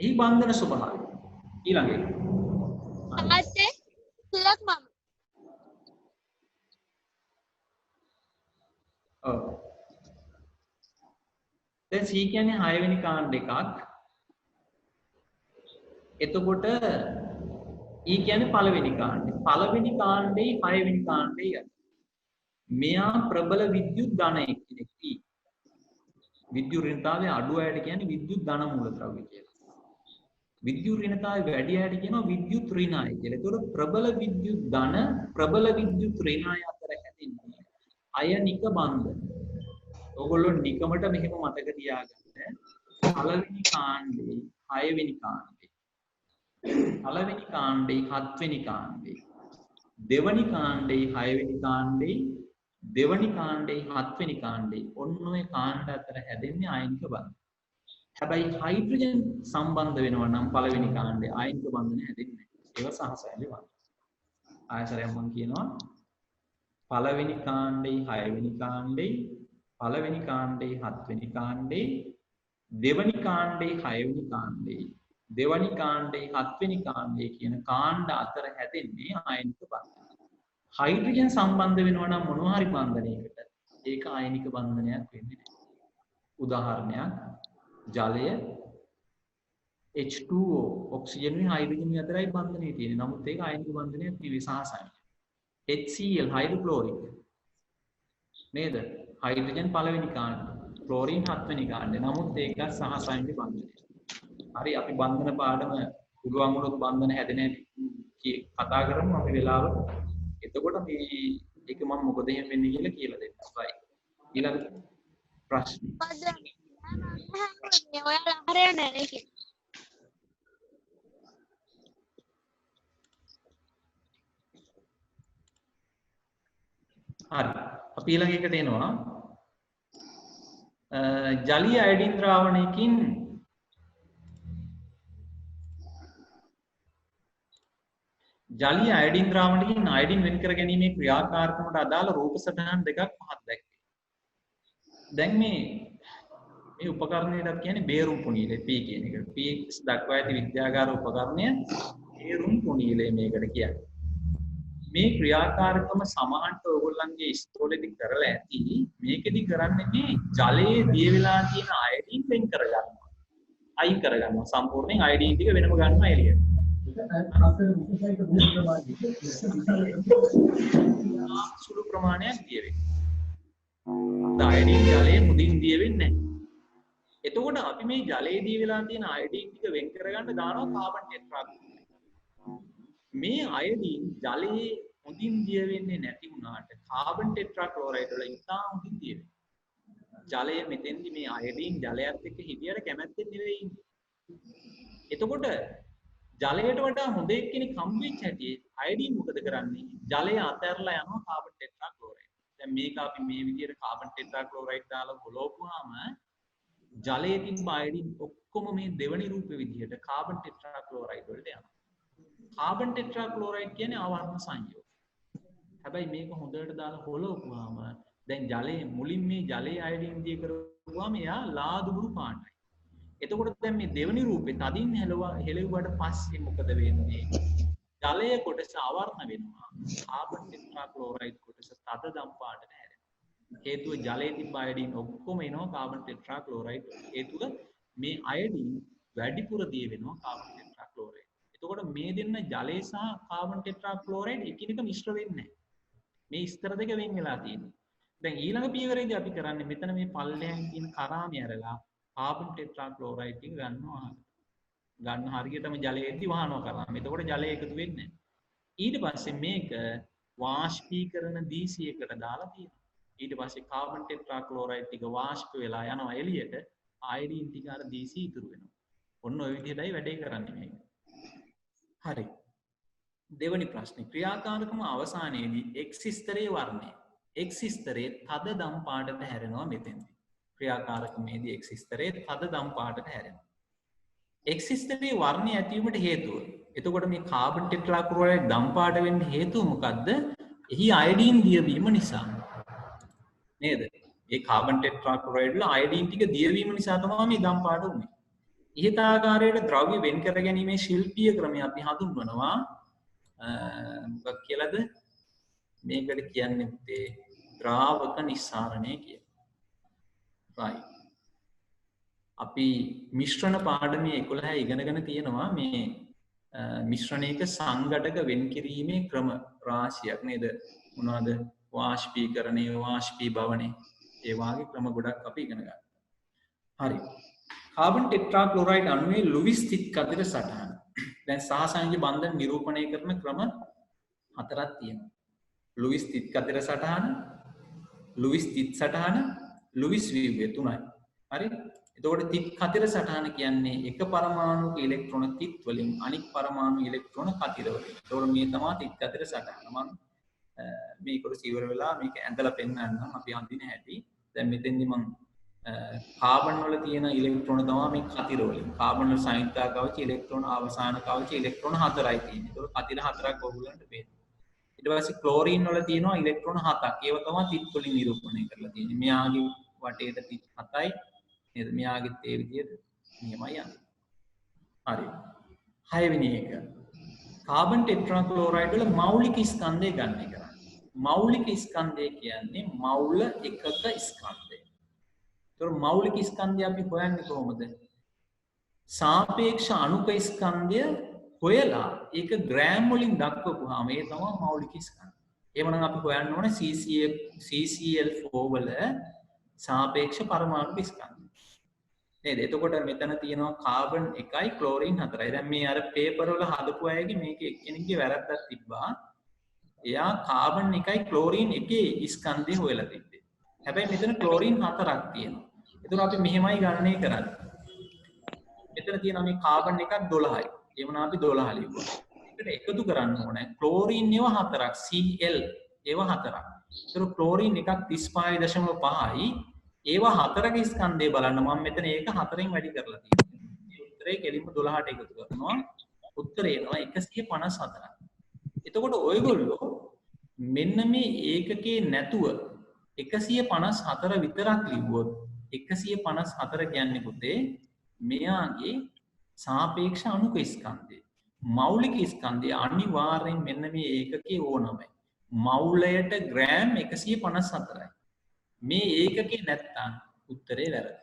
Speaker 2: එහි බන්ධන ස්වභාවය. ඊළඟ එක.
Speaker 5: ආසේ සිලක් මම.
Speaker 2: ඔව්. දැන් C කියන්නේ 6 වෙනි කාණ්ඩ එකක්. එතකොට E කියන්නේ පළවෙනි කාණ්ඩේ. පළවෙනි කාණ්ඩේ 6 වෙනි කාණ්ඩේ යන. මෙයා ප්‍රබල විද්‍යුත් ධනයක් කෙනෙක්. E. විද්‍යුත් ඍණතාවය අඩු අයට කියන්නේ විද්‍යුත් ධන මූලද්‍රව්‍ය කියලා. විද්‍යුත් ඍණතාවය වැඩි අයට කියනවා විද්‍යුත් ඍණාය කියලා. ඒතකොට ප්‍රබල විද්‍යුත් ධන ප්‍රබල විද්‍යුත් ඍණාය අතර හැදෙන්නේ අයනික බන්ධන. ඕගොල්ලෝ නිකමට මෙහෙම මතක තියාගන්න. පළවෙනි කාණ්ඩේ 6 වෙනි කාණ්ඩේ. පළවෙනි කාණ්ඩේ 7 වෙනි කාණ්ඩේ. දෙවනි කාණ්ඩේ 6 වෙනි කාණ්ඩේ. දෙවනි කාණ්ඩේ 7 වෙනි කාණ්ඩේ. ඔන්න ඔය කාණ්ඩ අතර හැදෙන්නේ ආයනික බන්ධන. හැබැයි හයිඩ්‍රජන් සම්බන්ධ වෙනවා නම් පළවෙනි කාණ්ඩේ ආයනික බන්ධන හැදෙන්නේ නැහැ. ඒක සහසයලි බන්ධන. ආයසරයක් මම කියනවා පළවෙනි කාණ්ඩේ 6 වෙනි කාණ්ඩේ, පළවෙනි කාණ්ඩේ 7 වෙනි කාණ්ඩේ, දෙවනි කාණ්ඩේ 6 වෙනි කාණ්ඩේ, දෙවනි කාණ්ඩේ 7 වෙනි කාණ්ඩේ කියන කාණ්ඩ අතර හැදෙන්නේ ආයනික බන්ධන. හයිඩ්‍රජන් සම්බන්ධ වෙනවා නම් මොනවා හරි බන්ධනයකට ඒක ආයනික බන්ධනයක් වෙන්නේ නැහැ. උදාහරණයක් ජලය H2O ඔක්සිජන් වලින් හයිඩ්‍රජන් අතරයි බන්ධනය තියෙන්නේ. නමුත් ඒක ආයනික බන්ධනයක් නෙවෙයි සහසයයි. HCl හයිඩ්‍රොක්ලෝරික් නේද? හයිඩ්‍රජන් පළවෙනි කාණ්ඩ, ක්ලෝරින් 7 වෙනි කාණ්ඩ. නමුත් ඒක සහසයන්ගේ බන්ධනය. හරි අපි බන්ධන පාඩම පුළුවන් වුණොත් බන්ධන හැදෙන හැටි කතා කරමු අපි වෙලාව. එතකොට මේ ඒක මම මොකද එහෙම වෙන්නේ කියලා දෙන්න. right. ඊළඟ ප්‍රශ්න.
Speaker 5: ඔයාලා හරිය නැහැ ඒක.
Speaker 2: හරි. අපි ඊළඟ එකට එනවා. ජලීය අයඩින් ද්‍රාවණයකින් ජලීය අයඩින් ද්‍රාවණයකින් අයඩින් වෙන් කර ගැනීමේ ක්‍රියාකාරකමට අදාළ රූප සටහන් දෙකක් පහත් දැක්වේ. දැන් මේ උපකරණයටත් කියන්නේ බේරුම් පුනීලය P කියන එක. P දක්වා ඇති විද්‍යාගාර උපකරණය බේරුම් පුනීලය මේකට කියන්නේ. මේ ක්‍රියාකාරකම සමහන්ට ඔයගොල්ලන්ගේ ඉස්තෝලෙදි කරලා ඇති. මේකෙදි කරන්නේ මේ ජලයේ දිය වෙලා තියෙන අයඩින් වෙන් කරගන්නවා. අයින් කරගන්නවා. සම්පූර්ණයෙන් අයඩින් ටික වෙනම ගන්නවා එළියට. සුළු ප්‍රමාණයක් දිය වෙනවා. අයඩින් ජලයේ මුදින් දිය වෙන්නේ නැහැ. එතකොට අපි මේ ජලයේ දිය වෙලා තියෙන අයඩින් ටික වෙන් කරගන්න දානවා කාබන් ටෙට්‍රාක්ලෝරයිඩ්. මේ අයඩින් ජලයේ හොඳින් දිය වෙන්නේ නැති වුණාට කාබන් ටෙට්‍රා ක්ලෝරයිඩ් වල ඉතා හොඳින් දිය වෙනවා. ජලය මෙතෙන්දි මේ අයඩීන් ජලයත් එක්ක හිටියට කැමැත්තෙන් නෙවෙයි ඉන්නේ. එතකොට ජලයට වඩා හොඳ එක්කෙනෙක් හම්බෙච්ච හැටි අයඩීන් මොකද කරන්නේ? ජලය අතහැරලා යනවා කාබන් ටෙට්‍රා ක්ලෝරයිඩ්. දැන් මේක අපි මේ විදිහට කාබන් ටෙට්‍රා ක්ලෝරයිඩ් දාලා හොලවපුවාම ජලයේ තිබ්බ අයඩීන් ඔක්කොම මේ දෙවනි රූපේ විදිහට කාබන් ටෙට්‍රා ක්ලෝරයිඩ් වලට යනවා. කාබන් ටෙට්‍රා ක්ලෝරයිඩ් කියන්නේ ආවර්ණ සංයෝග. හැබැයි මේක හොඳට දාලා හොලවපුවාම දැන් ජලයේ මුලින් මේ ජලයේ අයඩීන් දිය කරපුවාම එයා ලාදුබුරු පාටයි. එතකොට දැන් මේ දෙවනි රූපේ තදින් හෙලෙව්වට පස්සේ මොකද වෙන්නේ? ජලයේ කොටස ආවර්ණ වෙනවා. කාබන් ටෙට්‍රා ක්ලෝරයිඩ් කොටස තද දම් පාටට හැරෙනවා. හේතුව ජලයේ තිබ්බ අයඩීන් ඔක්කොම එනවා කාබන් ටෙට්‍රා ක්ලෝරයිඩ්. හේතුව මේ අයඩීන් වැඩිපුර දිය වෙනවා කාබන් ටෙට්‍රා ක්ලෝරයිඩ්. එතකොට මේ දෙන්න ජලය සහ කාබන් ටෙට්‍රා ක්ලෝරයිඩ් එකිනෙක මිශ්‍ර වෙන්නේ නැහැ. මේ ස්තර දෙක වෙන් වෙලා තියෙනවා. දැන් ඊළඟ පියවරේදී අපි කරන්නේ මෙතන මේ පල්ලෙයන් තියෙන කරාමි ඇරලා කාබන් ටෙට්‍රා ක්ලෝරයිඩ් ටික ගන්නවා. ගන්න හරියටම ජලයේදී වහනවා කරාම. එතකොට ජලය එකතු වෙන්නේ නැහැ. ඊට පස්සේ මේක වාෂ්පීකරණ දීසියකට දාලා තියෙනවා. ඊට පස්සේ කාබන් ටෙට්‍රා ක්ලෝරයිඩ් ටික වාෂ්ප වෙලා යනවා එළියට. අයඩීන් ටික අර දීසි ඉතුරු වෙනවා. ඔන්න ඔය විදිහටයි වැඩේ කරන්නේ මේක. හරි. දෙවනි ප්‍රශ්නේ ක්‍රියාකාරකම අවසානයේදී x ස්තරයේ වර්ණය x ස්තරයේ තද දම් පාටට හැරෙනවා මෙතෙන්දී. ක්‍රියාකාරකමේදී x ස්තරයේ තද දම් පාටට හැරෙනවා. x ස්තරයේ වර්ණය ඇතිවීමට හේතුව. එතකොට මේ කාබන් ටෙට්‍රා ක්ලෝරයිඩ් දම් පාට වෙන්න හේතුව මොකද්ද? එහි අයඩීන් දියවීම නිසා. නේද? ඒ කාබන් ටෙට්‍රා ක්ලෝරයිඩ් වල අයඩීන් ටික දියවීම නිසා තමයි මේ දම් පාට උනේ. ඉහත ආකාරයට ද්‍රව්‍ය වෙන් කර ගැනීමේ ශිල්පීය ක්‍රමය අපි හඳුන්වනවා මොකක් කියලාද? මේකට කියන්නේ තේ ද්‍රාවක නිස්සාරණය කියලා. right. අපි මිශ්‍රණ පාඩමේ 11 ඉගෙනගෙන තියෙනවා මේ මිශ්‍රණයක සංඝටක වෙන් කිරීමේ ක්‍රම රාශියක් නේද? මොනවාද? වාෂ්පීකරණය, වාෂ්පීභවනය. ඒ වගේ ක්‍රම ගොඩක් අපි ඉගෙන ගන්නවා. හරි. කාබන් ටෙට්‍රා ක්ලෝරයිඩ් අණුවේ ලුයිස් තිත් කතර සටහන. දැන් සහසංඛ්‍ය බන්ධන නිරූපණය කරන ක්‍රම හතරක් තියෙනවා. ලුයිස් තිත් කතර සටහන, ලුයිස් තිත් සටහන, ලුයිස් ව්‍යුහය තුනයි. හරි? එතකොට තිත් කතර සටහන කියන්නේ එක පරමාණුක ඉලෙක්ට්‍රෝන තිත් වලින් අනික් පරමාණු ඉලෙක්ට්‍රෝන කතර වලින්. එතකොට මේ තමයි තිත් කතර සටහන. මම මේකට ඉවර වෙලා මේක ඇඳලා පෙන්නන්නම් අපි අඳින හැටි. දැන් මෙතෙන්දි මම කාබන් වල තියෙන ඉලෙක්ට්‍රෝන තමයි මේ කතිර වලින්. කාබන් වල සංයුක්තා කවච ඉලෙක්ට්‍රෝන අවසාන කවච ඉලෙක්ට්‍රෝන 4යි තියෙන්නේ. ඒතකොට කතිර 4ක් ඔයගොල්ලන්ට පේනවා. ඊට පස්සේ ක්ලෝරින් වල තියෙනවා ඉලෙක්ට්‍රෝන 7ක්. ඒව තමයි තිත් වලින් නිරූපණය කරලා තියෙන්නේ. මෙයාගේ වටේට තිත් 7යි. නේද? මෙයාගෙත් ඒ විදිහට නියමයි යන්නේ. හරි. 6 වෙනි එක. කාබන් ටෙට්‍රා ක්ලෝරයිඩ් වල මෞලික ස්කන්ධය ගන්න එක. මෞලික ස්කන්ධය කියන්නේ මෞල එකක ස්කන්ධය. ඒතර මෞලික ස්කන්ධය අපි හොයන්නේ කොහොමද? සාපේක්ෂ අණුක ස්කන්ධය හොයලා ඒක ග්‍රෑම් වලින් දක්වපුවාම ඒ තමයි මෞලික ස්කන්ධය. එහෙමනම් අපි හොයන්න ඕනේ CCl4 වල සාපේක්ෂ පරමාණු ස්කන්ධය. නේද? එතකොට මෙතන තියෙනවා කාබන් 1යි ක්ලෝරින් 4යි. දැන් මේ අර පේපර් වල හදපු අයගේ මේක එක්කෙනෙක්ගේ වැරද්දක් තිබ්බා. එයා කාබන් 1යි ක්ලෝරින් 1 ස්කන්ධය හොයලා තිබ්බේ. හැබැයි මෙතන ක්ලෝරින් 4ක් තියෙනවා. එතකොට අපි මෙහෙමයි ගණනය කරන්නේ. මෙතන තියෙනවා මේ කාබන් 1ක් 12යි. එවනම් අපි 12 ලියුවා. ඒකට එකතු කරන්න ඕනේ ක්ලෝරින් ඒවා 4ක් Cl ඒවා 4ක්. ඒතර ක්ලෝරින් එකක් 35.5යි. ඒවා 4ක ස්කන්ධය බලන්න මම මෙතන ඒක 4ෙන් වැඩි කරලා තියෙනවා. මේ උත්තරේ කෙලින්ම 12ට එකතු කරනවා. උත්තරේ එනවා 154ක්. එතකොට ඔයගොල්ලෝ මෙන්න මේ ඒකකේ නැතුව 154 විතරක් ලිව්වොත් 154 කියන්නේ පුතේ මෙයාගේ සාපේක්ෂ අණුක ස්කන්ධය. මෞලික ස්කන්ධය අනිවාර්යෙන් මෙන්න මේ ඒකකේ ඕනමයි. මෞලයට ග්‍රෑම් 154යි. මේ ඒකකේ නැත්තම් උත්තරේ වැරදි.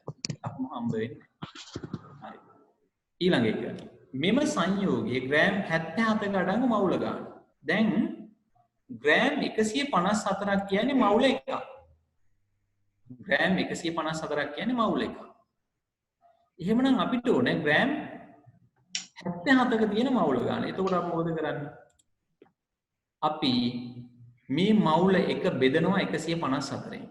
Speaker 2: අපම හම්බ වෙන්නේ. හරි. ඊළඟ එක. මෙම සංයෝගයේ ග්‍රෑම් 77ක අඩංගු මෞල ගන්න. දැන් ග්‍රෑම් 154ක් කියන්නේ මෞල එකක්. ග්‍රෑම් 154ක් කියන්නේ මෞල එකක්. එහෙමනම් අපිට ඕනේ ග්‍රෑම් 77ක තියෙන මෞල ගන්න. එතකොට අපි මොකද කරන්නේ? අපි මේ මවුල එක බෙදනවා 154න්.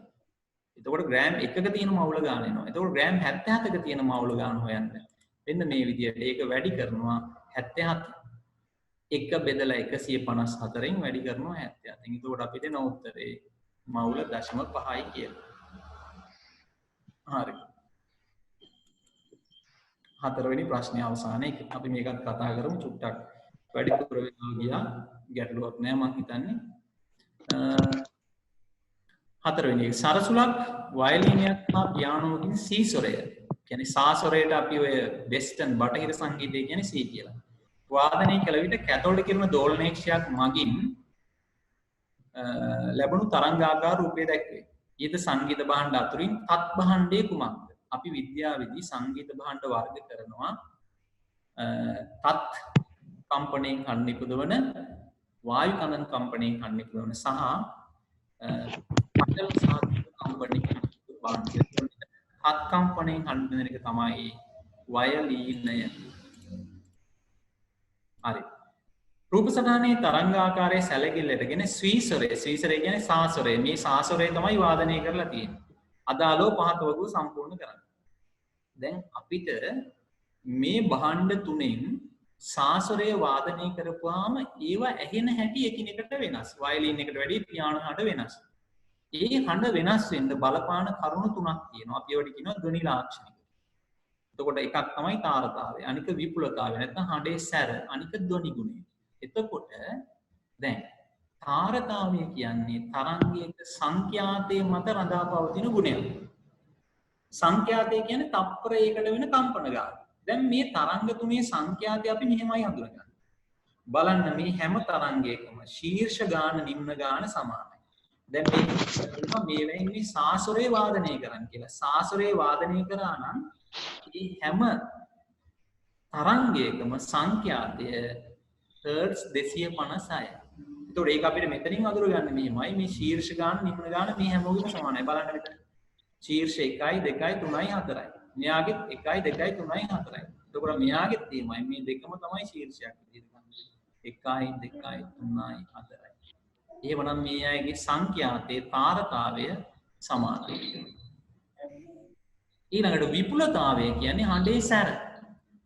Speaker 2: එතකොට ග්‍රෑම් 1ක තියෙන මවුල ගාන එනවා. එතකොට ග්‍රෑම් 77ක තියෙන මවුල ගාන හොයන්න. මෙන්න මේ විදිහට ඒක වැඩි කරනවා 77. 1 බෙදලා 154න් වැඩි කරනවා 77. එතකොට අපිට එන උත්තරේ මවුල 0.5යි කියලා. හරි. හතරවෙනි ප්‍රශ්නේ අවසාන එක. අපි මේකත් කතා කරමු චුට්ටක්. වැඩිපුර වෙනවා ගියා. ගැටලුවක් නෑ මම හිතන්නේ. හතරවෙනි එක සරසුලක් වයලීනයක් හා පියානෝකින් සී ස්වරය. කියන්නේ සා ස්වරයට අපි ඔය වෙස්ටර්න් බටහිර සංගීතය කියන්නේ සී කියලා. වාදනය කළ විට කැතෝඩික කිරණ දෝලනයක්ෂයක් මගින් ලැබුණු තරංගාකාර රූපය දැක්වේ. ඊට සංගීත භාණ්ඩ අතුරින් තත් භාණ්ඩයේ කුමක්ද? අපි විද්‍යාවේදී සංගීත භාණ්ඩ වර්ග කරනවා තත් කම්පණයෙන් කන් නිපදවන වායු කඳන් කම්පණයෙන් කන් නිපදවන සහ පටල සාධක කම්පණයෙන් භාණ්ඩ. තත් කම්පණයෙන් කන් නිපදවන එක තමයි වයලීනය. හරි. රූප සටහනේ තරංගාකාරයේ සැලකිල්ලටගෙන ස්වීස්වරය කියන්නේ සාස්වරය. මේ සාස්වරය තමයි වාදනය කරලා තියෙන්නේ. අදාළව පහත වගුව සම්පූර්ණ කරන්න. දැන් අපිට මේ භාණ්ඩ තුනෙන් සාස්වරය වාදනය කරපුවාම ඒවා ඇහෙන හැටි එකිනෙකට වෙනස්. වයලීන් එකට වැඩිය පියානෝ හඬ වෙනස්. ඒ හඬ වෙනස් වෙන්න බලපාන කරුණු තුනක් තියෙනවා. අපි ඒවට කියනවා ධ්වනි ලාක්ෂණික. එතකොට එකක් තමයි තාරතාවය, අනික විපුලතාවය නැත්නම් හඬේ සැර, අනික ධ්වනි ගුණය. එතකොට දැන් තාරතාවය කියන්නේ තරංගයක සංඛ්‍යාතයේ මත රඳා පවතින ගුණයක්. සංඛ්‍යාතය කියන්නේ තප්පරයකට වෙන කම්පන ගාන. දැන් මේ තරංග තුනේ සංඛ්‍යාතය අපි මෙහෙමයි හඳුනගන්නේ. බලන්න මේ හැම තරංගයකම ශීර්ෂ ගාන නිම්න ගාන සමානයි. දැන් මේවා මේ සාස්වරේ වාදනය කරන්න කියලා. සාස්වරේ වාදනය කරා නම් මේ හැම තරංගයකම සංඛ්‍යාතය හර්ට්ස් 256යි. එතකොට ඒක අපිට මෙතනින් අඳුර ගන්න මෙහෙමයි. මේ ශීර්ෂ ගාන නිම්න ගාන මේ හැමෝගෙම සමානයි. බලන්න මෙතන. ශීර්ෂ 1යි 2යි 3යි 4යි. මෙයාගෙත් 1යි 2යි 3යි 4යි. එතකොට මෙයාගෙත් එහෙමයි. මේ දෙකම තමයි ශීර්ෂයක් විදිහට ගන්න. 1යි 2යි 3යි 4යි. එහෙමනම් මේ අයගේ සංඛ්‍යාතයේ තාරතාවය සමානයි. ඊළඟට විපුලතාවය කියන්නේ හඬේ සැර.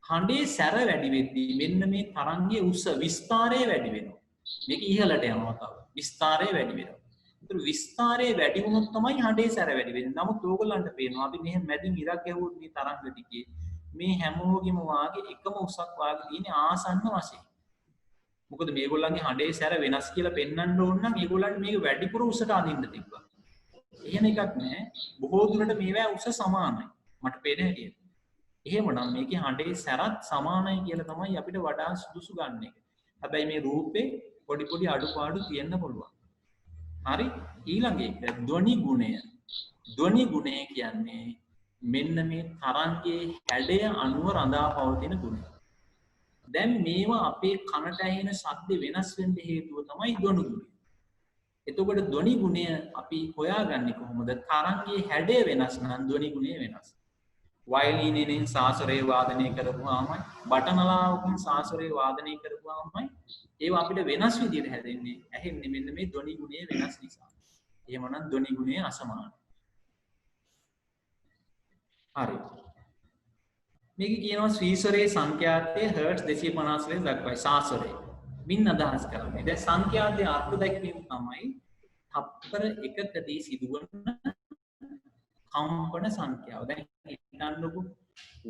Speaker 2: හඬේ සැර වැඩි වෙද්දී මෙන්න මේ තරංගයේ උස විස්තාරය වැඩි වෙනවා. මේක ඉහළට යනවා තව. විස්තාරය වැඩි වෙනවා. ඒතර විස්තාරය වැඩි වුණොත් තමයි හඬේ සැර වැඩි වෙන්නේ. නමුත් ඕගොල්ලන්ට පේනවා අපි මෙහෙම මැදින් ඉරක් ගැහුවොත් මේ තරංග ටිකේ මේ හැමෝගෙම වාගේ එකම උසක් වාගේ තියෙන ආසන්න වශයෙන්. මොකද මේගොල්ලන්ගේ හඬේ සැර වෙනස් කියලා පෙන්වන්න ඕන නම් ඒගොල්ලන්ට මේක වැඩිපුර උසට අදින්න තිබ්බා. එහෙම එකක් නෑ. බොහෝ දුරට මේවා උස සමානයි. මට පේන හැටියට. එහෙමනම් මේකේ හඬේ සැරත් සමානයි කියලා තමයි අපිට වඩා සුදුසු ගන්න එක. හැබැයි මේ රූපේ පොඩි පොඩි අඩුපාඩු තියෙන්න පුළුවන්. හරි? ඊළඟ එක ධ්වනි ගුණය. ධ්වනි ගුණය කියන්නේ මෙන්න මේ තරංගයේ හැඩය අනුව රඳා පවතින ගුණය. දැන් මේවා අපේ කනට ඇහෙන ශබ්ද වෙනස් වෙන්න හේතුව තමයි ධ්වනි ගුණය. එතකොට ධ්වනි ගුණය අපි හොයාගන්නේ කොහොමද? තරංගයේ හැඩය වෙනස් නම් ධ්වනි ගුණය වෙනස්. වයලීනෙන් සාස්වරේ වාදනය කරපුවාමයි, බටනලාවකින් සාස්වරේ වාදනය කරපුවාමයි ඒවා අපිට වෙනස් විදිහට හැදෙන්නේ. ඇහෙන්නේ මෙන්න මේ ධ්වනි ගුණය වෙනස් නිසා. එහෙමනම් ධ්වනි ගුණය අසමානයි. හරි. මේක කියනවා ස්වීස්වරයේ සංඛ්‍යාතයේ හර්ට්ස් 250 වලින් දක්වයි සාස්වරේ. මින් අදහස් කරන්නේ. දැන් සංඛ්‍යාතයේ අර්ථ දැක්වීම තමයි තප්පර එකකදී සිදුවන කම්පන සංඛ්‍යාව. දැන් හිතන්නකෝ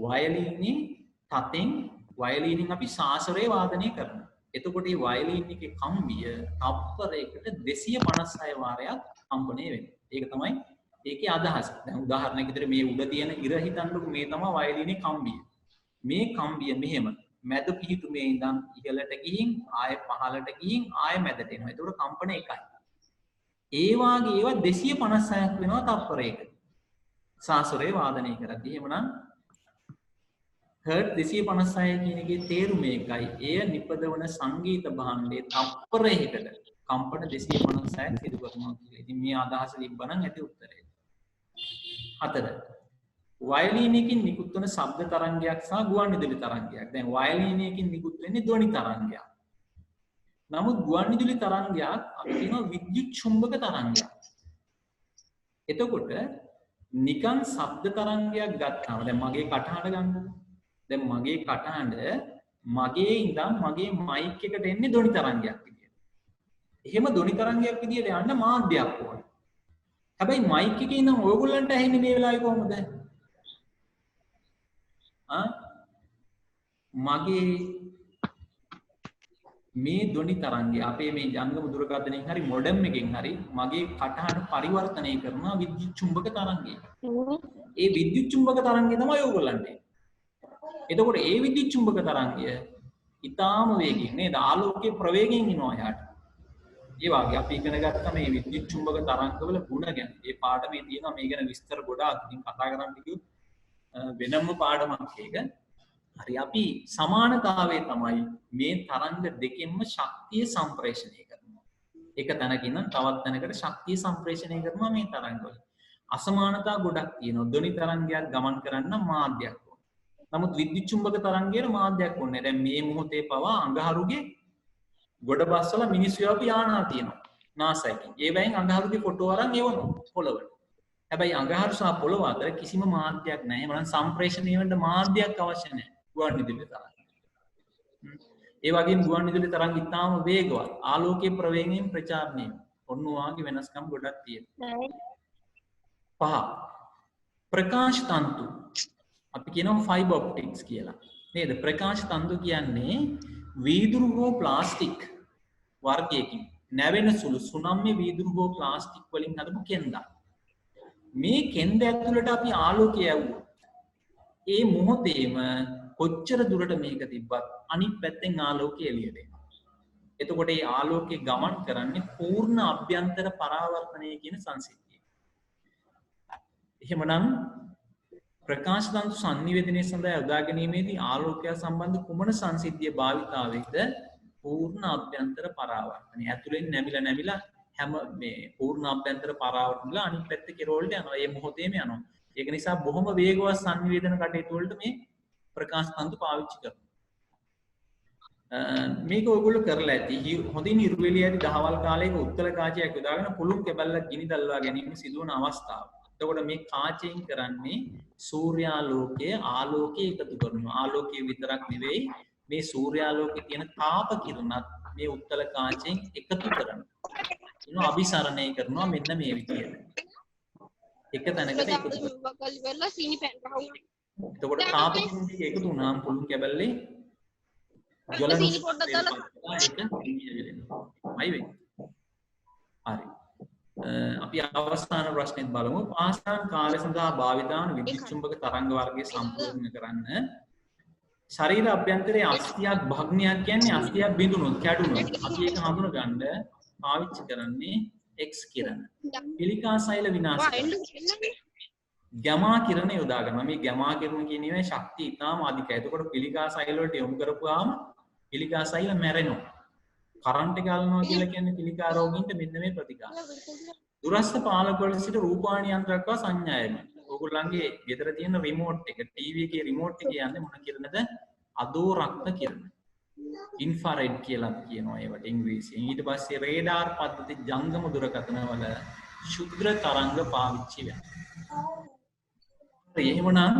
Speaker 2: වයලීනේ තතෙන් වයලීනෙන් අපි සාස්වරේ වාදනය කරනවා. එතකොට මේ වයලීන් එකේ කම්බිය තප්පරයකට 256 වාරයක් කම්පණය වෙනවා. ඒක තමයි ඒකේ අදහස. දැන් උදාහරණයක් විදිහට මේ උඩ තියෙන ඉර හිතන්නකෝ මේ තමයි වයලීනේ කම්බිය. මේ කම්බිය මෙහෙම මැද පිහිටුමේ ඉඳන් ඉහළට ගිහින් ආය පහළට ගිහින් ආය මැදට එනවා. ඒතකොට කම්පන එකයි. ඒ වාගේ ඒවා 256ක් වෙනවා තප්පරයකට. සාස්වරේ වාදනය කරද්දී එහෙමනම් හර්ට් 256 කියන එකේ තේරුම ඒකයි. එය නිපදවන සංගීත භාණ්ඩයේ තප්පරයකට කම්පන 256ක් සිදු කරනවා කියලා. ඉතින් මේ අදහස තිබ්බනම් ඇති උත්තරේ. 4. වයලීනයකින් නිකුත් වන ශබ්ද තරංගයක් සහ ගුවන් විදුලි තරංගයක්. දැන් වයලීනයකින් නිකුත් වෙන්නේ ධ්වනි තරංගයක්. නමුත් ගුවන්විදුලි තරංගයක් අපි කියනවා විද්‍යුත් චුම්බක තරංගයක්. එතකොට නිකන් ශබ්ද තරංගයක් ගත්තාම දැන් මගේ කටහඬ ගන්නකො. දැන් මගේ කටහඬ මගේ ඉඳන් මගේ මයික් එකට එන්නේ ධ්වනි තරංගයක් විදියට. එහෙම ධ්වනි තරංගයක් විදියට යන්න මාධ්‍යයක් ඕන. හැබැයි මයික් එකේ ඉඳන් ඔයගොල්ලන්ට ඇහෙන්නේ මේ වෙලාවේ කොහොමද? මගේ මේ ධ්වනි තරංගය අපේ මේ ජංගම දුරකථනයෙන් හරි මොඩම් එකෙන් හරි මගේ කටහඬ පරිවර්තනය කරනවා විද්‍යුත් චුම්බක තරංගයකට. ඒ විද්‍යුත් චුම්බක තරංගය තමයි ඔයගොල්ලන්ට. එතකොට ඒ විද්‍යුත් චුම්බක තරංගය ඊටාම වේගයෙන් නේද ආලෝකයේ ප්‍රවේගයෙන් එනවා යාට. ඒ වගේ අපි ඉගෙන ගත්ත මේ විද්‍යුත් චුම්බක තරංගවල ගුණ ගැන. ඒ පාඩමේ තියෙනවා මේ ගැන විස්තර ගොඩාක්. ඉතින් කතා කරන්න කිව්වොත් වෙනම පාඩමක් ඒක. හරි අපි සමානතාවය තමයි මේ තරංග දෙකෙන්ම ශක්තිය සම්ප්‍රේෂණය කරනවා. එක තැනකින් නම් තවත් තැනකට ශක්තිය සම්ප්‍රේෂණය කරනවා මේ තරංගවල. අසමානතා ගොඩක් තියෙනවා. ධ්වනි තරංගයක් ගමන් කරන්න මාධ්‍යයක් ඕන. නමුත් විද්‍යුත් චුම්බක තරංගයේ මාධ්‍යයක් ඕනේ. දැන් මේ මොහොතේ පවා අඟහරුගේ ගොඩබස්වල මිනිස්සු යවපු යානා තියෙනවා. NASA එකෙන්. ඒ වයින් අඟහරුගේ ෆොටෝ අරන් එවනවා පොළවට. හැබැයි අඟහරු සහ පොළව අතර කිසිම මාධ්‍යයක් නැහැ. එහෙනම් සම්ප්‍රේෂණය වෙන්න මාධ්‍යයක් අවශ්‍ය නැහැ. ගුවන්විදුලි තරංග. ඒ වගේම ගුවන්විදුලි තරංග ඉතාම වේගවත්. ආලෝකයේ ප්‍රවේගයෙන් ප්‍රචාරණය වෙනවා. ඔන්න ඔයාගේ වෙනස්කම් ගොඩක් තියෙනවා. 5. ප්‍රකාශ තන්තු. අපි කියනවා ෆයිබර් ඔප්ටික්ස් කියලා. නේද? ප්‍රකාශ තන්තු කියන්නේ වීදුරු හෝ ප්ලාස්ටික් වර්ගයකින් නැවෙන සුළු සුනම්‍ය වීදුරු හෝ ප්ලාස්ටික් වලින් හදපු කෙන්දක්. මේ කෙන්ද ඇතුළට අපි ආලෝකය යවුවොත් ඒ මොහොතේම කොච්චර දුරට මේක තිබ්බත් අනිත් පැත්තෙන් ආලෝකය එළියට එනවා. එතකොට මේ ආලෝකය ගමන් කරන්නේ පූර්ණ අභ්‍යන්තර පරාවර්තනය කියන සංසිද්ධිය. එහෙමනම් ප්‍රකාශ තන්තු සංනිවේදනය සඳහා යොදා ගැනීමේදී ආලෝකය සම්බන්ධ කුමන සංසිද්ධිය භාවිතාවේද පූර්ණ අභ්‍යන්තර පරාවර්තනය. ඇතුලෙන් නැමිලා හැම මේ පූර්ණ අභ්‍යන්තර පරාවර්තනල අනිත් පැත්තේ කෙරවලට යනවා. මේ මොහොතේම යනවා. ඒක නිසා බොහොම වේගවත් සංනිවේදන කටයුතු වලට මේ ප්‍රකාශ තන්තු පාවිච්චි කරනවා. මේක ඔයගොල්ලෝ කරලා ඇති. හොඳින් ඉරුවෙලිය ඇති දහවල් කාලයක උත්තර කාචයක් යොදාගෙන පුළුන් කැබල්ලක් ගිනි දල්වා ගැනීම සිදුවන අවස්ථාව. එතකොට මේ කාචයෙන් කරන්නේ සූර්යාලෝකයේ ආලෝකය එකතු කරනවා. ආලෝකය විතරක් නෙවෙයි මේ සූර්යාලෝකයේ තියෙන තාප කිරණත් මේ උත්තර කාචයෙන් එකතු කරනවා. ඒක අභිසරණය කරනවා මෙන්න මේ විදියට. එක තැනකට එකතු කරනවා. එතකොට තාප කිරණ ටික එකතු වුණාම පුළුන් කැබල්ලේ ජලන ඒක අයි වෙන්නේ. හරි. අපි අවස්ථාන ප්‍රශ්නෙත් බලමු. පාසාන් කාලය සඳහා භාවිතාන විද්‍යුත් චුම්බක තරංග වර්ගය සම්පූර්ණ කරන්න ශරීර අභ්‍යන්තරයේ අස්තියක් භග්නයක් කියන්නේ අස්තියක් බිඳුනොත් කැඩුනොත් අපි ඒක හඳුන ගන්න පාවිච්චි කරන්නේ X කිරණ. පිළිකා සෛල විනාශ කරනවා. ගැමා කිරණ යොදා ගන්නවා. මේ ගැමා කිරණ කියන්නේ ශක්තිය ඉතාම අධිකයි. එතකොට පිළිකා සෛල වලට යොමු කරපුවාම පිළිකා සෛල මැරෙනවා. කරන්ට් එක ගලනවා කියලා කියන්නේ පිළිකා රෝගීන්ට මෙන්න මේ ප්‍රතිකාර. දුරස්ත පාලක වල සිට රූපවාහිනී යන්ත්‍රයක්ව සංඥායම. ඕගොල්ලන්ගේ ගෙදර තියෙන රිමෝට් එක, ටීවී එකේ රිමෝට් එකේ යන්නේ මොන කිරණද? අදෝ රක්ත කිරණ. ඉන්ෆ්‍රාරෙඩ් කියලා කියනවා ඒවට ඉංග්‍රීසියෙන්. ඊට පස්සේ රේඩාර් පද්ධති ජංගම දුරකථන වල ශුද්‍ර තරංග පාවිච්චි වෙනවා. එහෙමනම්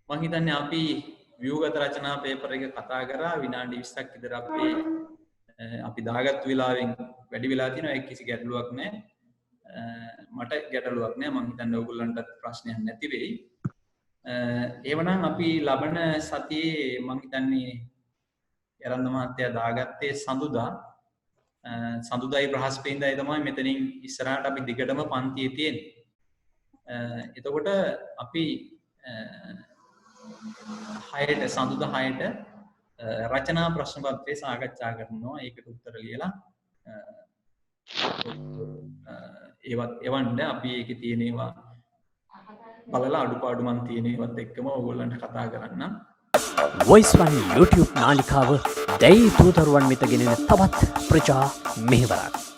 Speaker 2: මම හිතන්නේ අපි ව්‍යුහගත රචනා පේපර් එක කතා කරා විනාඩි 20ක් විතර අපි දාගත්තු වෙලාවෙන් වැඩි වෙලා තියෙනවා. ඒක කිසි ගැටලුවක් නැහැ. මට ගැටලුවක් නැහැ. මම හිතන්නේ ඔයගොල්ලන්ටත් ප්‍රශ්නයක් නැති වෙයි. එහෙමනම් අපි ලබන සතියේ මම හිතන්නේ යරන්ද මහත්තයා දාගත්තේ සඳුදායි බ්‍රහස්පතින්දායි තමයි මෙතනින් ඉස්සරහට අපි දිගටම පන්තියේ තියෙන්නේ. එතකොට අපි 6ට සඳුදා 6ට රචනා ප්‍රශ්න පත්‍රය සාකච්ඡා කරනවා. ඒකට උත්තර ලියලා ඒවත් එවන්න අපි ඒකේ තියෙන ඒවා බලලා අඩුපාඩු මන් තියෙන ඒවත් එක්කම ඕගොල්ලන්ට කතා කරන්න.
Speaker 1: Voice One YouTube නාලිකාව දැයි දූතරුවන් වෙත ගෙනෙන තවත් ප්‍රජා මෙහෙවරක්.